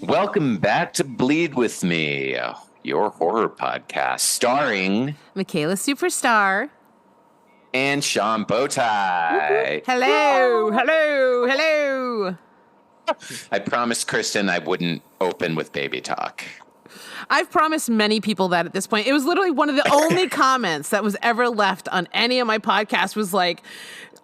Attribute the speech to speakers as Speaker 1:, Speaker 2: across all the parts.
Speaker 1: Welcome back to Bleed With Me, your horror podcast starring
Speaker 2: Micaela Superstar
Speaker 1: and Sean Bowtie.
Speaker 2: Hello, hello, hello.
Speaker 1: I promised Kristen I wouldn't open with baby talk.
Speaker 2: I've promised many people that at this point. It was literally one of the only comments that was ever left on any of my podcasts was like,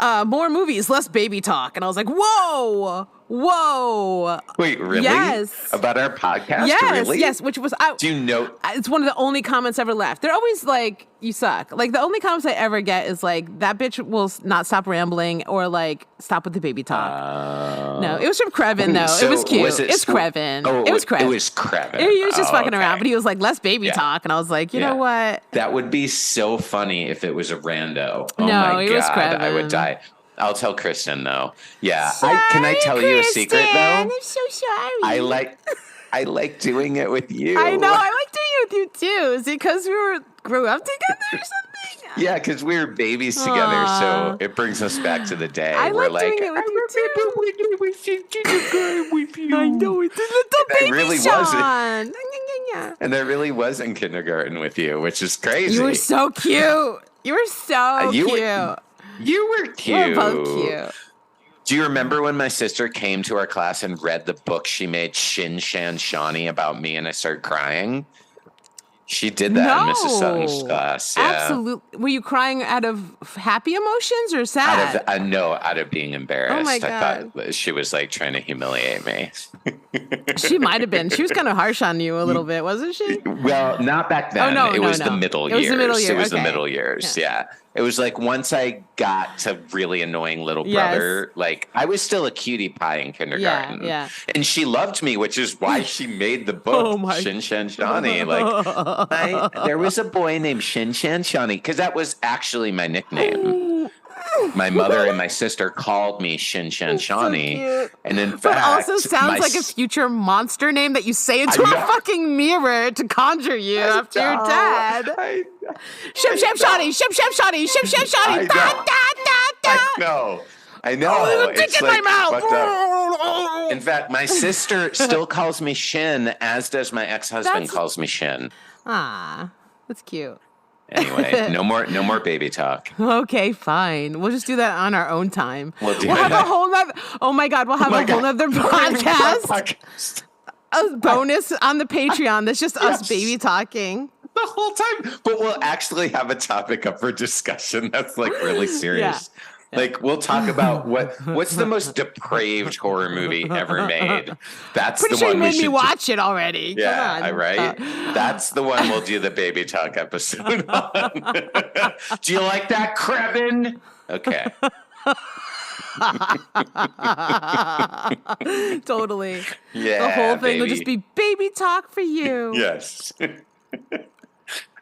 Speaker 2: more movies, less baby talk. And I was like, whoa.
Speaker 1: Wait, really?
Speaker 2: Yes.
Speaker 1: About our podcast?
Speaker 2: Yes,
Speaker 1: really?
Speaker 2: yes, which was...
Speaker 1: Do you know?
Speaker 2: It's one of the only comments ever left. They're always like, you suck. Like, the only comments I ever get is like, that bitch will not stop rambling, or like, stop with the baby talk. No, it was from Krevin, though.
Speaker 1: So
Speaker 2: it was cute.
Speaker 1: Was
Speaker 2: it's Krevin.
Speaker 1: Oh,
Speaker 2: it was Krevin.
Speaker 1: It was Krevin.
Speaker 2: He was just fucking
Speaker 1: okay.
Speaker 2: around, but he was like, less baby talk. And I was like, you know what?
Speaker 1: That would be so funny if it was a rando. Oh
Speaker 2: No,
Speaker 1: my
Speaker 2: it
Speaker 1: God,
Speaker 2: was Krevin.
Speaker 1: I would die. I'll tell Kristen, though. Yeah.
Speaker 2: Sorry,
Speaker 1: can I tell you a secret, though?
Speaker 2: I'm so sorry.
Speaker 1: I like doing it with you.
Speaker 2: I know. I like doing it with you, too. Is it because we grew up together or something?
Speaker 1: Yeah, because we were babies together, so it brings us back to the day.
Speaker 2: I
Speaker 1: we're
Speaker 2: like doing it with you, too.
Speaker 1: With you.
Speaker 2: I know. It's a little baby
Speaker 1: really
Speaker 2: Sean.
Speaker 1: And I really was in kindergarten with you, which is crazy.
Speaker 2: You were so cute. You were so cute.
Speaker 1: You were cute.
Speaker 2: We're both cute.
Speaker 1: Do you remember when my sister came to our class and read the book she made, Shin Shan Shawnee, about me, and I started crying? She did that in Mrs. Sutton's class. Yeah.
Speaker 2: Absolutely. Were you crying out of happy emotions or sad?
Speaker 1: Out of being embarrassed.
Speaker 2: Oh my God.
Speaker 1: I thought she was like trying to humiliate me.
Speaker 2: She might have been. She was kind of harsh on you a little bit, wasn't she?
Speaker 1: Well, not back then.
Speaker 2: Oh, no,
Speaker 1: it was the middle years.
Speaker 2: It was the middle years.
Speaker 1: It was the middle years. Yeah. It was like once I got to really annoying little brother, like I was still a cutie pie in kindergarten.
Speaker 2: Yeah.
Speaker 1: And she loved me, which is why she made the book Shin Shan Shawnee. Like there was a boy named Shin Shan Shawnee, because that was actually my nickname. My mother and my sister called me Shin Shan Shawnee. So and in fact,
Speaker 2: but also sounds like a future monster name that you say into a fucking mirror to conjure you after your dad. Shim Sham Shawnee, Shim Sham Shawnee, Shim Sham Shawnee.
Speaker 1: I know.
Speaker 2: Oh, it's in my mouth.
Speaker 1: In fact, my sister still calls me Shin, as does my ex-husband calls me Shin.
Speaker 2: Ah, that's cute.
Speaker 1: Anyway, no more baby talk.
Speaker 2: Okay, fine. We'll just do that on our own time.
Speaker 1: We'll
Speaker 2: have a whole nother. Oh my God, we'll have a whole nother podcast. A bonus on the Patreon. That's just us baby talking
Speaker 1: the whole time. But we'll actually have a topic up for discussion that's like really serious. Yeah. Like we'll talk about what's the most depraved horror movie ever made. That's
Speaker 2: pretty
Speaker 1: the
Speaker 2: sure
Speaker 1: one
Speaker 2: you made me watch
Speaker 1: do.
Speaker 2: it already.
Speaker 1: Yeah, Come on. Right. That's the one we'll do the baby talk episode on. Do you like that, Krevin? Okay.
Speaker 2: Totally.
Speaker 1: Yeah.
Speaker 2: The whole thing will just be baby talk for you.
Speaker 1: Yes.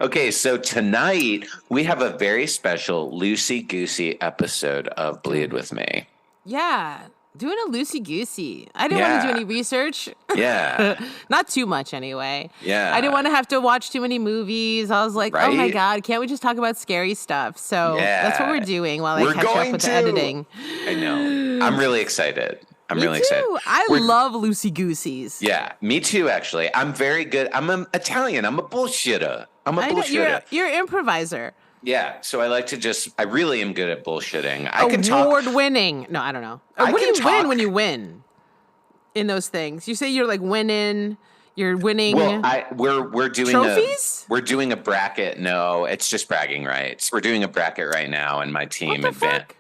Speaker 1: Okay, so tonight we have a very special loosey-goosey episode of Bleed With Me.
Speaker 2: Yeah, doing a loosey-goosey. I didn't want to do any research.
Speaker 1: Yeah.
Speaker 2: Not too much, anyway.
Speaker 1: Yeah.
Speaker 2: I didn't want to have to watch too many movies. I was like, oh my God, can't we just talk about scary stuff? So that's what we're doing while I catch up with the editing.
Speaker 1: I know. I'm really excited. I'm really excited.
Speaker 2: I love loosey-gooseys.
Speaker 1: Yeah, me too, actually. I'm very good. I'm an Italian. I'm a bullshitter.
Speaker 2: You're an improviser.
Speaker 1: Yeah, so I like to I really am good at bullshitting. I can talk.
Speaker 2: Award-winning. No, I don't know. What do you win when you win in those things? You say you're like winning. You're winning.
Speaker 1: Well, we're doing
Speaker 2: trophies.
Speaker 1: We're doing a bracket. No, it's just bragging rights. We're doing a bracket right now, and my team
Speaker 2: advanced.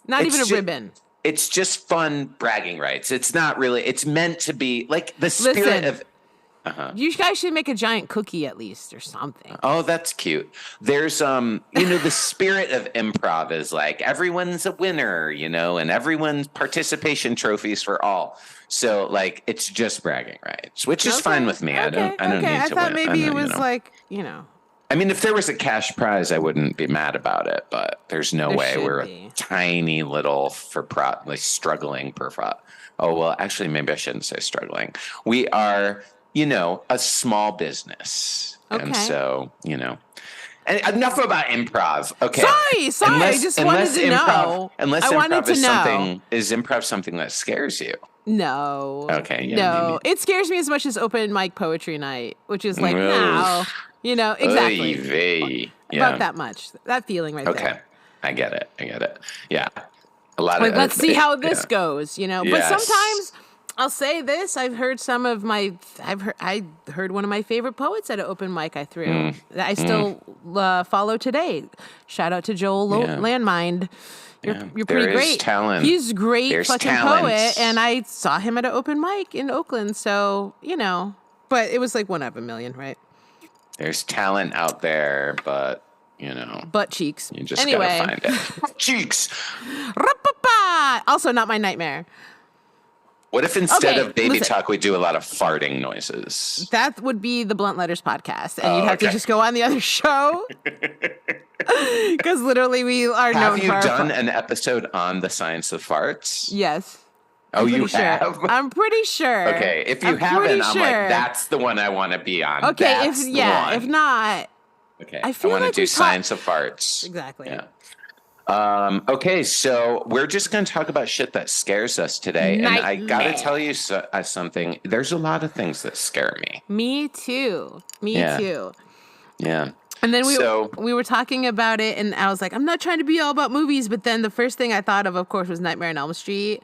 Speaker 2: Not even a ribbon.
Speaker 1: It's just fun bragging rights. It's not really. It's meant to be like the spirit of.
Speaker 2: You guys should make a giant cookie at least or something.
Speaker 1: Oh, that's cute. There's the spirit of improv is like everyone's a winner, and everyone's participation trophies for all. So like it's just bragging rights, which is fine with me. I don't need to win.
Speaker 2: I thought maybe it was like.
Speaker 1: I mean, if there was a cash prize, I wouldn't be mad about it, but there's no way. We're a tiny little struggling Oh, well, actually, maybe I shouldn't say struggling. We are, a small business.
Speaker 2: Okay.
Speaker 1: And so, And enough about improv. Okay.
Speaker 2: Sorry. I just wanted to know.
Speaker 1: Unless improv is something that scares you.
Speaker 2: No.
Speaker 1: Okay. Yeah,
Speaker 2: no.
Speaker 1: maybe.
Speaker 2: It scares me as much as open mic poetry night, which is like,
Speaker 1: Oof.
Speaker 2: no. You know, exactly.
Speaker 1: Yeah.
Speaker 2: About that much. That feeling right there.
Speaker 1: Okay. I get it. Yeah. A lot
Speaker 2: like,
Speaker 1: of
Speaker 2: let's see how this goes, you know.
Speaker 1: Yes.
Speaker 2: But sometimes I'll say this, I heard one of my favorite poets at an open mic I threw. That I still follow today. Shout out to Joel Landmine. You're pretty great.
Speaker 1: Talent.
Speaker 2: He's a great fucking
Speaker 1: talent.
Speaker 2: poet, and I saw him at an open mic in Oakland. So, you know, but it was like one out of a million, right?
Speaker 1: There's talent out there, but you know,
Speaker 2: butt cheeks.
Speaker 1: You just gotta find it. Butt cheeks.
Speaker 2: Also, not my nightmare.
Speaker 1: What if instead of baby talk, we do a lot of farting noises?
Speaker 2: That would be the Blunt Letters podcast, and you'd have to just go on the other show. Because literally we are known for...
Speaker 1: Have you done an episode on the science of farts?
Speaker 2: Yes.
Speaker 1: Oh, you have?
Speaker 2: I'm pretty sure.
Speaker 1: Okay, if you haven't, I'm like, that's the one I want to be on.
Speaker 2: Okay, if not...
Speaker 1: Okay, I want to do science of farts.
Speaker 2: Exactly.
Speaker 1: Yeah. Okay, so we're just going to talk about shit that scares us today.
Speaker 2: Nightmare.
Speaker 1: And I got to tell you something. There's a lot of things that scare me.
Speaker 2: Me too.
Speaker 1: Yeah.
Speaker 2: And then we were talking about it, and I was like, I'm not trying to be all about movies, but then the first thing I thought of course, was Nightmare on Elm Street,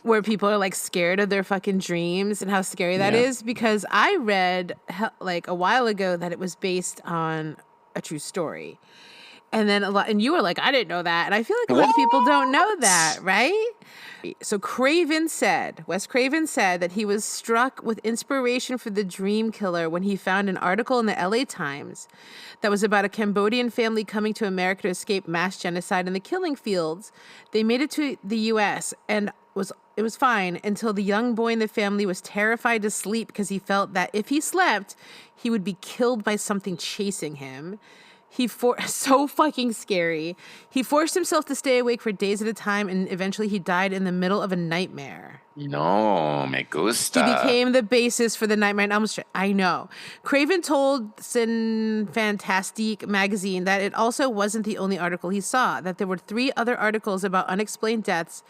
Speaker 2: where people are like scared of their fucking dreams and how scary that is. Because I read like a while ago that it was based on a true story. And then and you were like, I didn't know that. And I feel like a lot of people don't know that, right? So Wes Craven said that he was struck with inspiration for the Dream Killer when he found an article in the LA Times that was about a Cambodian family coming to America to escape mass genocide in the killing fields. They made it to the U.S. and it was fine until the young boy in the family was terrified to sleep because he felt that if he slept, he would be killed by something chasing him. So fucking scary. He forced himself to stay awake for days at a time, and eventually he died in the middle of a nightmare.
Speaker 1: No, me gusta.
Speaker 2: He became the basis for the Nightmare on Elm Street. I know. Craven told Sin Fantastique magazine that it also wasn't the only article he saw, that there were 3 other articles about unexplained deaths,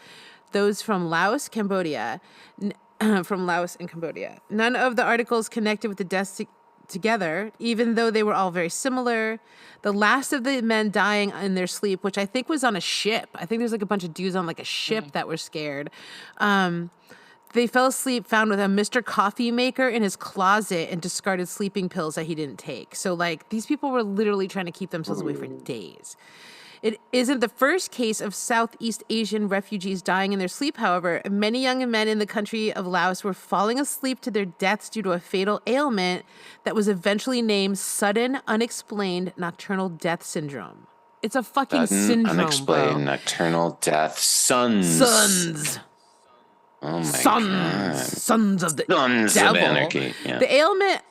Speaker 2: those from Laos, Cambodia, from Laos and Cambodia. None of the articles connected with the deaths together, even though they were all very similar. The last of the men dying in their sleep, which I think was on a ship. I think there's like a bunch of dudes on like a ship that were scared. They fell asleep found with a Mr. Coffee maker in his closet and discarded sleeping pills that he didn't take. So like these people were literally trying to keep themselves away for days. It isn't the first case of Southeast Asian refugees dying in their sleep, however. Many young men in the country of Laos were falling asleep to their deaths due to a fatal ailment that was eventually named Sudden Unexplained Nocturnal Death Syndrome. It's a fucking syndrome,
Speaker 1: unexplained nocturnal death. Sons. Oh my God.
Speaker 2: Sons of the
Speaker 1: Sons
Speaker 2: devil.
Speaker 1: Of anarchy. Yeah.
Speaker 2: The ailment...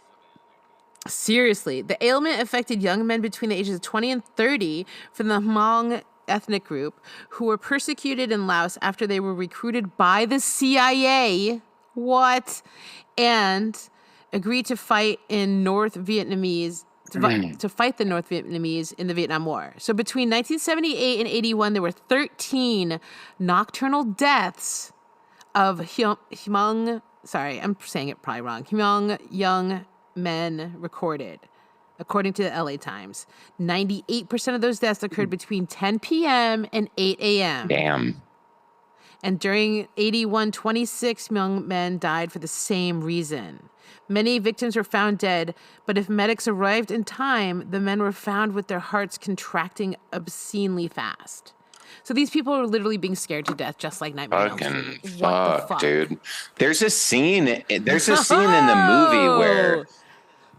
Speaker 2: Seriously, the ailment affected young men between the ages of 20 and 30 from the Hmong ethnic group who were persecuted in Laos after they were recruited by the CIA. What? And agreed to fight in North Vietnamese to fight the North Vietnamese in the Vietnam War. So between 1978 and 81, there were 13 nocturnal deaths of Hmong. Sorry, I'm saying it probably wrong. Hmong young men recorded, according to the LA Times. 98% of those deaths occurred between 10 p.m. and 8 a.m.
Speaker 1: Damn.
Speaker 2: And during 81, 26 young men died for the same reason. Many victims were found dead, but if medics arrived in time, the men were found with their hearts contracting obscenely fast. So these people are literally being scared to death, just like Nightmare on Elm Street. What the fuck,
Speaker 1: dude? There's a scene in the movie where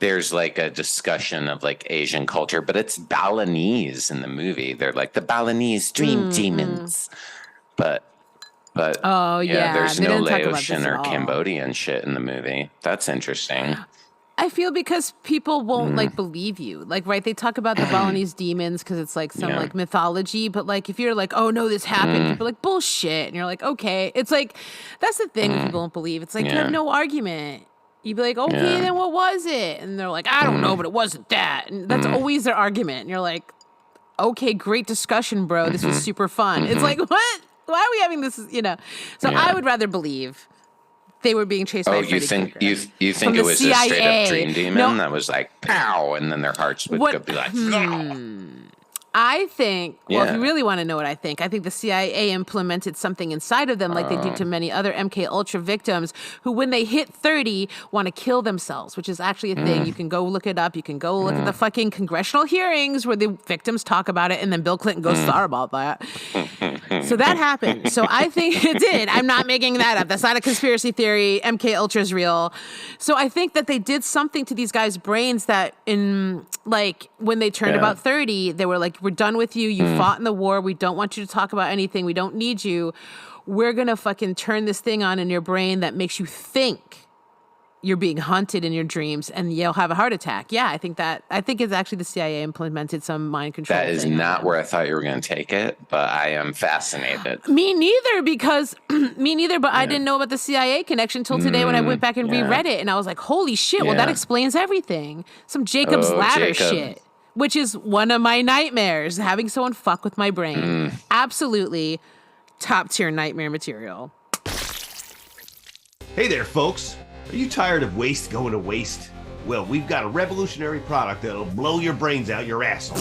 Speaker 1: there's like a discussion of like Asian culture, but it's Balinese in the movie. They're like the Balinese dream demons. But there's no Laotian or Cambodian shit in the movie. That's interesting.
Speaker 2: I feel because people won't like believe you. Like, right, they talk about the Balinese demons because it's like some like mythology, but like if you're like, oh no, this happened, people are like, bullshit. And you're like, okay. It's like, that's the thing when people don't believe. It's like you have no argument. You'd be like, okay, then what was it? And they're like, I don't know, but it wasn't that. And that's always their argument. And you're like, okay, great discussion, bro. This was super fun. It's like, what? Why are we having this? So I would rather believe they were being chased by a Freddy Krueger.
Speaker 1: You think it was
Speaker 2: CIA.
Speaker 1: a straight up dream demon that was like, pow, and then their hearts would be like,
Speaker 2: I think, if you really want to know what I think the CIA implemented something inside of them like they did to many other MK Ultra victims who, when they hit 30, want to kill themselves, which is actually a thing. You can go look it up. You can go look at the fucking congressional hearings where the victims talk about it, and then Bill Clinton goes, sorry about that. So that happened. So I think it did. I'm not making that up. That's not a conspiracy theory. MK Ultra is real. So I think that they did something to these guys' brains that when they turned about 30, they were like, we're done with you. You fought in the war. We don't want you to talk about anything. We don't need you. We're going to fucking turn this thing on in your brain that makes you think you're being hunted in your dreams, and you'll have a heart attack. Yeah, I think it's actually the CIA implemented some mind control.
Speaker 1: That is not where I thought you were going to take it, but I am fascinated.
Speaker 2: Me neither, but I didn't know about the CIA connection till today when I went back and reread it, and I was like, holy shit, well, that explains everything. Some Jacob's Ladder shit, which is one of my nightmares, having someone fuck with my brain. Absolutely top tier nightmare material.
Speaker 3: Hey there, folks. Are you tired of waste going to waste? Well, we've got a revolutionary product that'll blow your brains out your asshole.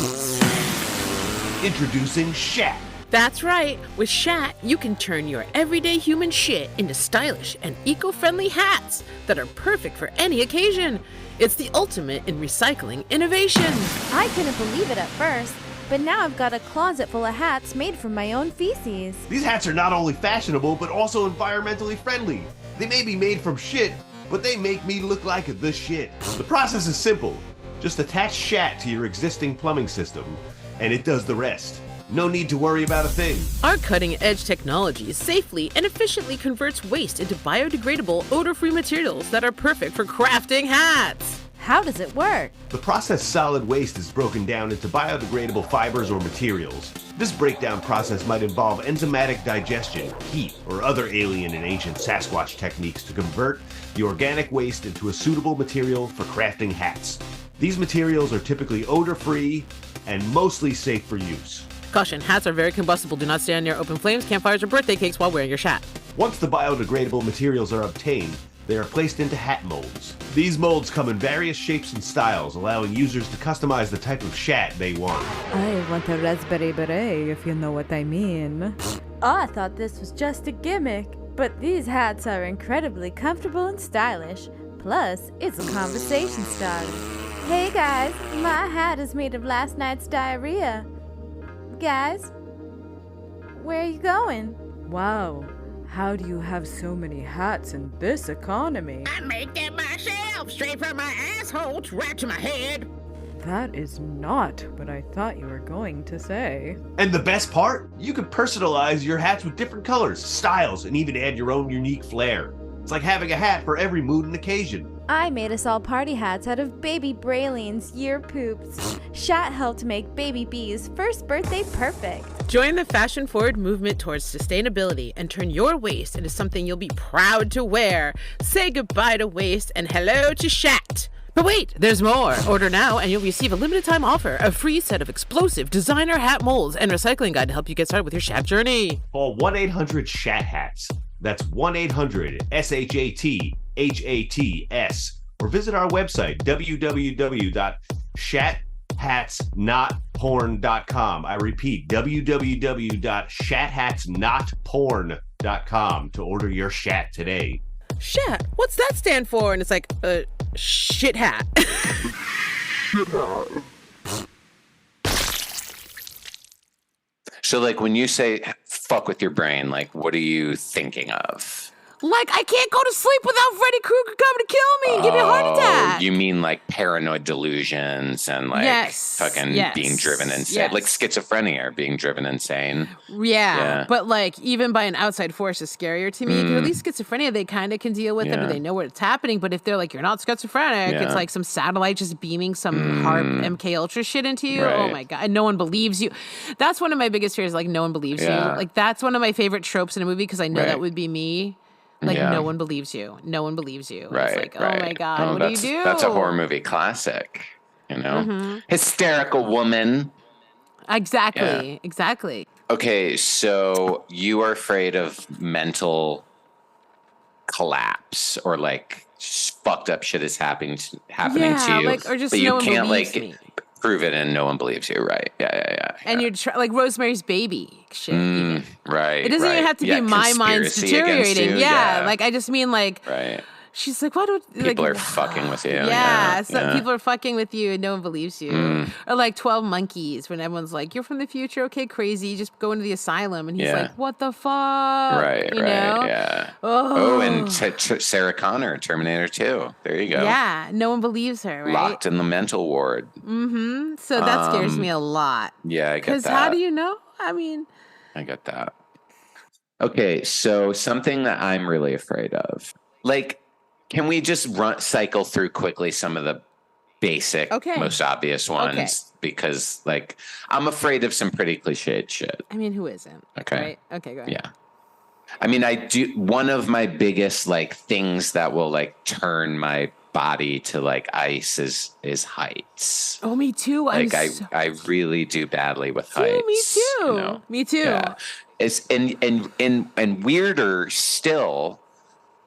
Speaker 3: Introducing Shat.
Speaker 2: That's right. With Shat, you can turn your everyday human shit into stylish and eco-friendly hats that are perfect for any occasion. It's the ultimate in recycling innovation.
Speaker 4: I couldn't believe it at first, but now I've got a closet full of hats made from my own feces.
Speaker 3: These hats are not only fashionable, but also environmentally friendly. They may be made from shit, but they make me look like the shit. The process is simple. Just attach Shat to your existing plumbing system, and it does the rest. No need to worry about a thing.
Speaker 2: Our cutting-edge technology safely and efficiently converts waste into biodegradable, odor-free materials that are perfect for crafting hats.
Speaker 4: How does it work?
Speaker 3: The processed solid waste is broken down into biodegradable fibers or materials. This breakdown process might involve enzymatic digestion, heat, or other alien and ancient Sasquatch techniques to convert the organic waste into a suitable material for crafting hats. These materials are typically odor-free and mostly safe for use.
Speaker 2: Caution, hats are very combustible. Do not stand near open flames, campfires, or birthday cakes while wearing your Shat.
Speaker 3: Once the biodegradable materials are obtained, they are placed into hat molds. These molds come in various shapes and styles, allowing users to customize the type of Shat they want.
Speaker 5: I want a raspberry beret, if you know what I mean.
Speaker 4: I thought this was just a gimmick, but these hats are incredibly comfortable and stylish. Plus, it's a conversation starter. Hey guys, my hat is made of last night's diarrhea. Guys, where are you going?
Speaker 5: Wow, how do you have so many hats in this economy?
Speaker 6: I make them myself, straight from my asshole right to my head.
Speaker 5: That is not what I thought you were going to say.
Speaker 3: And the best part? You can personalize your hats with different colors, styles, and even add your own unique flair. It's like having a hat for every mood and occasion.
Speaker 4: I made us all party hats out of baby Braylene's year poops. Shat helped make baby B's first birthday perfect.
Speaker 2: Join the fashion-forward movement towards sustainability and turn your waste into something you'll be proud to wear. Say goodbye to waste and hello to Shat. But wait, there's more. Order now and you'll receive a limited time offer, a free set of explosive designer hat molds and recycling guide to help you get started with your Shat journey.
Speaker 3: Call 1-800-SHAT-HATS. That's 1-800-SHAT-HATS. Or visit our website, www.shathatsnotporn.com. I repeat, www.shathatsnotporn.com to order your Shat today.
Speaker 2: Shat, what's that stand for? And it's like, shit hat.
Speaker 1: So, like, when you say fuck with your brain, like, what are you thinking of?
Speaker 2: Like, I can't go to sleep without Freddy Krueger coming to kill me and give me a heart attack.
Speaker 1: You mean like paranoid delusions and like being driven insane, like schizophrenia or being driven insane.
Speaker 2: Yeah, but like even by an outside force is scarier to me. At least schizophrenia, they kind of can deal with it or they know what's happening. But if they're like, you're not schizophrenic, it's like some satellite just beaming some HARP MK Ultra shit into you. Right. Oh my God, and no one believes you. That's one of my biggest fears, like no one believes you. Like that's one of my favorite tropes in a movie because I know that would be me. Like,
Speaker 1: Yeah.
Speaker 2: no one believes you. No one believes you.
Speaker 1: Right.
Speaker 2: It's like,
Speaker 1: right.
Speaker 2: oh my God, what do you do?
Speaker 1: That's a horror movie classic. You know,
Speaker 2: Mm-hmm.
Speaker 1: hysterical woman.
Speaker 2: Exactly. Exactly.
Speaker 1: Okay, so you are afraid of mental collapse or like fucked up shit is happening to you,
Speaker 2: like, or just
Speaker 1: but you
Speaker 2: no one
Speaker 1: can't
Speaker 2: believes
Speaker 1: like
Speaker 2: me.
Speaker 1: prove it and no one believes you. Right? Yeah.
Speaker 2: And you're like Rosemary's Baby shit. Even.
Speaker 1: Right.
Speaker 2: It doesn't even have to be my mind's
Speaker 1: conspiracy against
Speaker 2: deteriorating.
Speaker 1: you,
Speaker 2: Yeah, like I just mean like.
Speaker 1: Right.
Speaker 2: She's like, why don't
Speaker 1: People
Speaker 2: like,
Speaker 1: are fucking with you?
Speaker 2: Yeah, people are fucking with you and no one believes you. Or like 12 Monkeys when everyone's like, you're from the future, okay, crazy, just go into the asylum, and he's like, what the fuck?
Speaker 1: Right.
Speaker 2: You know?
Speaker 1: Yeah.
Speaker 2: Oh,
Speaker 1: and Sarah Connor, Terminator 2. There you go.
Speaker 2: Yeah, no one believes her, right?
Speaker 1: Locked in the mental ward.
Speaker 2: Mm-hmm. So that scares me a lot.
Speaker 1: Yeah, I get that.
Speaker 2: Because how do you know? I mean,
Speaker 1: I get that. Okay, so something that I'm really afraid of, like, can we just cycle through quickly some of the basic, most obvious ones?
Speaker 2: Okay.
Speaker 1: Because, like, I'm afraid of some pretty cliched shit.
Speaker 2: I mean, who isn't?
Speaker 1: Okay.
Speaker 2: Right? Okay, go ahead.
Speaker 1: Yeah. I mean, I do. One of my biggest, like, things that will, like, turn my body to, like, ice is heights.
Speaker 2: Oh, me too.
Speaker 1: Like, I really do badly with heights.
Speaker 2: Me too.
Speaker 1: You know?
Speaker 2: Me too.
Speaker 1: Yeah. It's and weirder still,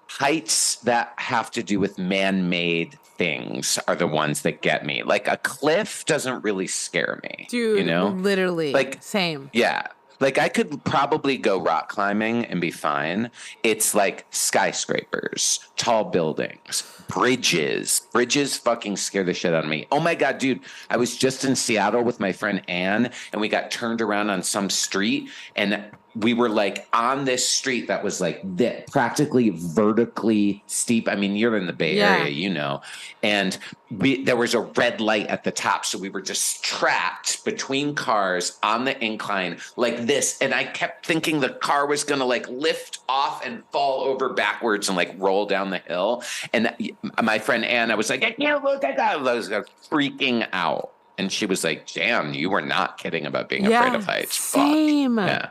Speaker 1: heights that have to do with man-made things are the ones that get me. Like a cliff doesn't really scare me.
Speaker 2: Dude,
Speaker 1: you know?
Speaker 2: Literally.
Speaker 1: Like,
Speaker 2: same.
Speaker 1: Yeah. Like I could probably go rock climbing and be fine. It's like skyscrapers, tall buildings, bridges. Bridges fucking scare the shit out of me. Oh my God, dude. I was just in Seattle with my friend Anne and we got turned around on some street and we were like on this street that was like practically vertically steep. I mean, you're in the Bay Area, you know, and there was a red light at the top. So we were just trapped between cars on the incline like this. And I kept thinking the car was going to like lift off and fall over backwards and like roll down the hill. And my friend Anne, I was like, I can't look at that. I was freaking out. And she was like, Jan, you were not kidding about being afraid of heights.
Speaker 2: Same.
Speaker 1: Fuck. Yeah.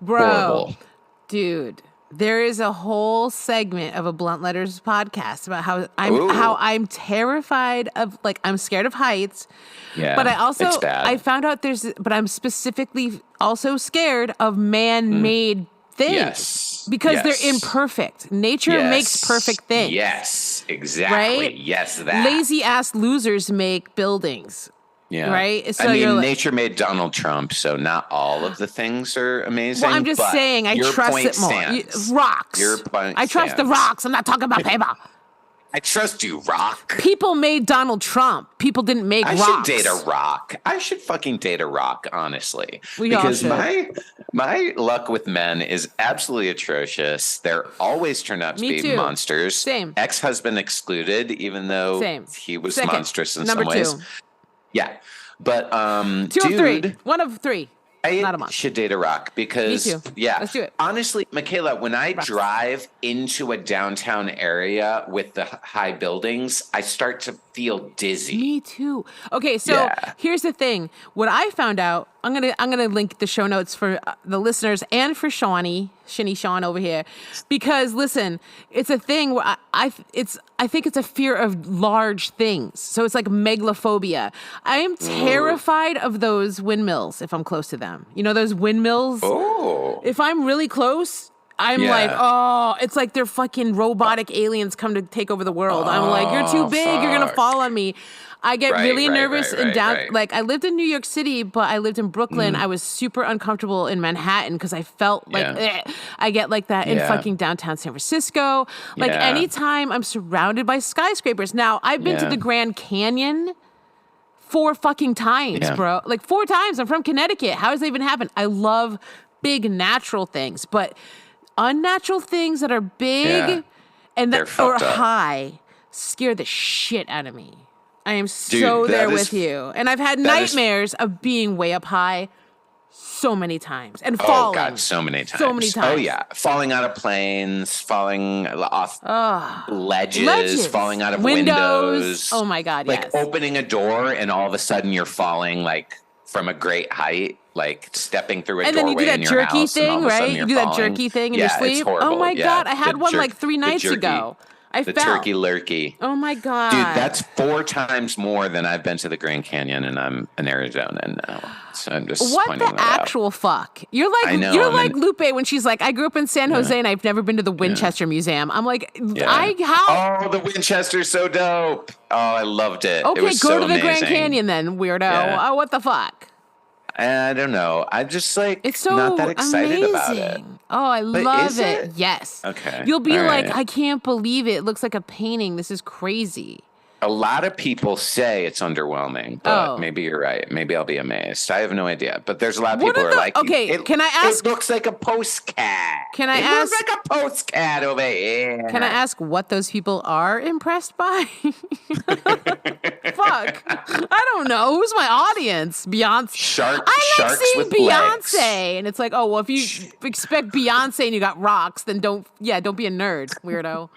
Speaker 2: Bro,
Speaker 1: horrible.
Speaker 2: Dude, there is a whole segment of a Blunt Letters podcast about how I'm terrified of, like, I'm scared of heights.
Speaker 1: Yeah,
Speaker 2: but I also
Speaker 1: it's bad.
Speaker 2: I found out but I'm specifically also scared of man-made things.
Speaker 1: Yes.
Speaker 2: Because they're imperfect. Nature makes perfect things.
Speaker 1: Yes, exactly.
Speaker 2: Right?
Speaker 1: Yes, that.
Speaker 2: Lazy ass losers make buildings.
Speaker 1: Yeah.
Speaker 2: Right? So
Speaker 1: I mean,
Speaker 2: you're
Speaker 1: nature made Donald Trump, so not all of the things are amazing.
Speaker 2: Well, I'm just saying, I trust it more. Rocks.
Speaker 1: Your point
Speaker 2: I trust the rocks. I'm not talking about paper.
Speaker 1: I trust you, Rock.
Speaker 2: People made Donald Trump. People didn't make rocks.
Speaker 1: I should date a rock. I should fucking date a rock, honestly. Because my luck with men is absolutely atrocious. They're always turned out to be monsters.
Speaker 2: Same.
Speaker 1: Ex-husband excluded, even though he was monstrous in some ways.
Speaker 2: Number 2.
Speaker 1: Yeah. But
Speaker 2: Two of three. One of three. Not a month.
Speaker 1: Should date a rock because
Speaker 2: Me too. Let's do it.
Speaker 1: Honestly, Micaela, when I drive into a downtown area with the high buildings, I start to feel dizzy.
Speaker 2: Me too. Okay, so here's the thing. What I found out, I'm gonna link the show notes for the listeners and for Shinny Sean over here, because listen, it's a thing where I think it's a fear of large things. So it's like megalophobia. I am terrified of those windmills if I'm close to them. You know those windmills?
Speaker 1: Oh.
Speaker 2: If I'm really close, I'm like, oh, it's like they're fucking robotic aliens come to take over the world. I'm like, you're too big, you're gonna fall on me. I get really nervous and down. Like I lived in New York City, but I lived in Brooklyn. I was super uncomfortable in Manhattan because I felt like I get like that in fucking downtown San Francisco. Like anytime I'm surrounded by skyscrapers. Now I've been to the Grand Canyon 4 fucking times, bro. Like 4 times. I'm from Connecticut. How does that even happen? I love big natural things, but unnatural things that are big and that are high scare the shit out of me. I am so there with you. And I've had nightmares of being way up high so many times and falling.
Speaker 1: Oh, God, so many times.
Speaker 2: So many times.
Speaker 1: Oh, yeah. Falling out of planes, falling off ledges, falling out of windows.
Speaker 2: Oh, my God,
Speaker 1: like opening a door and all of a sudden you're falling like from a great height. like stepping through a
Speaker 2: and then
Speaker 1: doorway
Speaker 2: you do that
Speaker 1: in your
Speaker 2: jerky
Speaker 1: house and all
Speaker 2: thing,
Speaker 1: of a sudden
Speaker 2: right? You
Speaker 1: you're
Speaker 2: do that
Speaker 1: falling.
Speaker 2: jerky thing in your
Speaker 1: Yeah, it's
Speaker 2: sleep.
Speaker 1: horrible.
Speaker 2: Oh my
Speaker 1: Yeah,
Speaker 2: God, I had one like 3
Speaker 1: the
Speaker 2: nights
Speaker 1: jerky.
Speaker 2: ago. I
Speaker 1: The
Speaker 2: fell.
Speaker 1: turkey lurkey.
Speaker 2: Oh my God.
Speaker 1: Dude, that's 4 times more than I've been to the Grand Canyon, and I'm in Arizona now. So I'm just
Speaker 2: What
Speaker 1: pointing
Speaker 2: the
Speaker 1: that
Speaker 2: actual
Speaker 1: out.
Speaker 2: fuck? You're like
Speaker 1: I know,
Speaker 2: you're
Speaker 1: I'm
Speaker 2: like
Speaker 1: in-
Speaker 2: Lupe when she's like, I grew up in San Jose and I've never been to the Winchester Museum. I'm like,
Speaker 1: Yeah.
Speaker 2: how?
Speaker 1: Oh, the Winchester's so dope. Oh, I loved it. It
Speaker 2: Okay,
Speaker 1: was
Speaker 2: go
Speaker 1: so
Speaker 2: to the Grand
Speaker 1: amazing.
Speaker 2: Canyon then, weirdo.
Speaker 1: Yeah.
Speaker 2: Oh, what the fuck?
Speaker 1: I don't know. I'm just like
Speaker 2: It's so
Speaker 1: not that excited
Speaker 2: amazing.
Speaker 1: about it.
Speaker 2: Oh, I
Speaker 1: But
Speaker 2: love
Speaker 1: is
Speaker 2: it.
Speaker 1: it?
Speaker 2: Yes.
Speaker 1: Okay.
Speaker 2: You'll be
Speaker 1: All
Speaker 2: like,
Speaker 1: right.
Speaker 2: I can't believe it. It looks like a painting. This is crazy.
Speaker 1: A lot of people say it's underwhelming, but
Speaker 2: Oh.
Speaker 1: maybe you're right. Maybe I'll be amazed. I have no idea. But there's a lot of
Speaker 2: What
Speaker 1: people
Speaker 2: are
Speaker 1: who are
Speaker 2: the-
Speaker 1: like,
Speaker 2: okay, can I ask-
Speaker 1: It looks like a postcard.
Speaker 2: Can I
Speaker 1: it
Speaker 2: ask-
Speaker 1: looks like a postcard over here.
Speaker 2: Can I ask what those people are impressed by? Fuck. I don't know. Who's my audience? Beyonce.
Speaker 1: Sharks
Speaker 2: I like seeing
Speaker 1: with
Speaker 2: Beyonce.
Speaker 1: legs.
Speaker 2: And it's like, oh, well, if you expect Beyonce and you got rocks, then don't be a nerd, weirdo.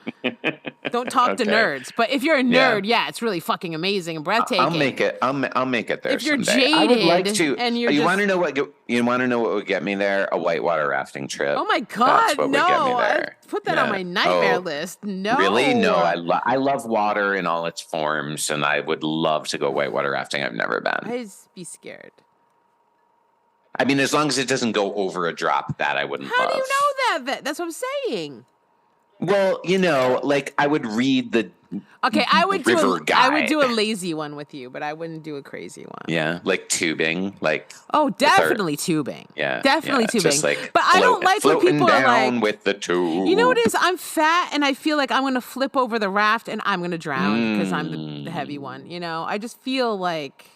Speaker 2: Don't talk to
Speaker 1: Okay.
Speaker 2: nerds. But if you're a
Speaker 1: Yeah.
Speaker 2: nerd, yeah, it's really fucking amazing and breathtaking.
Speaker 1: I'll make it. I'll make it there.
Speaker 2: If you're
Speaker 1: someday. I would like
Speaker 2: jaded
Speaker 1: to.
Speaker 2: and you're
Speaker 1: you
Speaker 2: just-
Speaker 1: want to know what? You want to know what would get me there? A whitewater rafting trip.
Speaker 2: Oh my
Speaker 1: That's
Speaker 2: God,
Speaker 1: what
Speaker 2: no.
Speaker 1: would get me
Speaker 2: I
Speaker 1: there.
Speaker 2: put that on
Speaker 1: Yeah.
Speaker 2: my nightmare
Speaker 1: Oh,
Speaker 2: list. No.
Speaker 1: Really? No, I love water in all its forms, and I would love to go whitewater rafting. I've never been.
Speaker 2: I'd be scared.
Speaker 1: I mean, as long as it doesn't go over a drop, that I wouldn't
Speaker 2: How
Speaker 1: love.
Speaker 2: do you know that? That's what I'm saying.
Speaker 1: Well, like I would read the
Speaker 2: Okay, I would do
Speaker 1: River
Speaker 2: I would do a
Speaker 1: guide.
Speaker 2: lazy one with you, but I wouldn't do a crazy one.
Speaker 1: yeah, like tubing, like
Speaker 2: Oh, definitely tubing.
Speaker 1: yeah,
Speaker 2: Definitely
Speaker 1: yeah,
Speaker 2: tubing.
Speaker 1: Just like
Speaker 2: but I don't like when
Speaker 1: floating
Speaker 2: people are
Speaker 1: down
Speaker 2: like,
Speaker 1: with the tube.
Speaker 2: you know what it is? I'm fat and I feel like I'm going to flip over the raft and I'm going to drown because I'm the heavy one. You know, I just feel like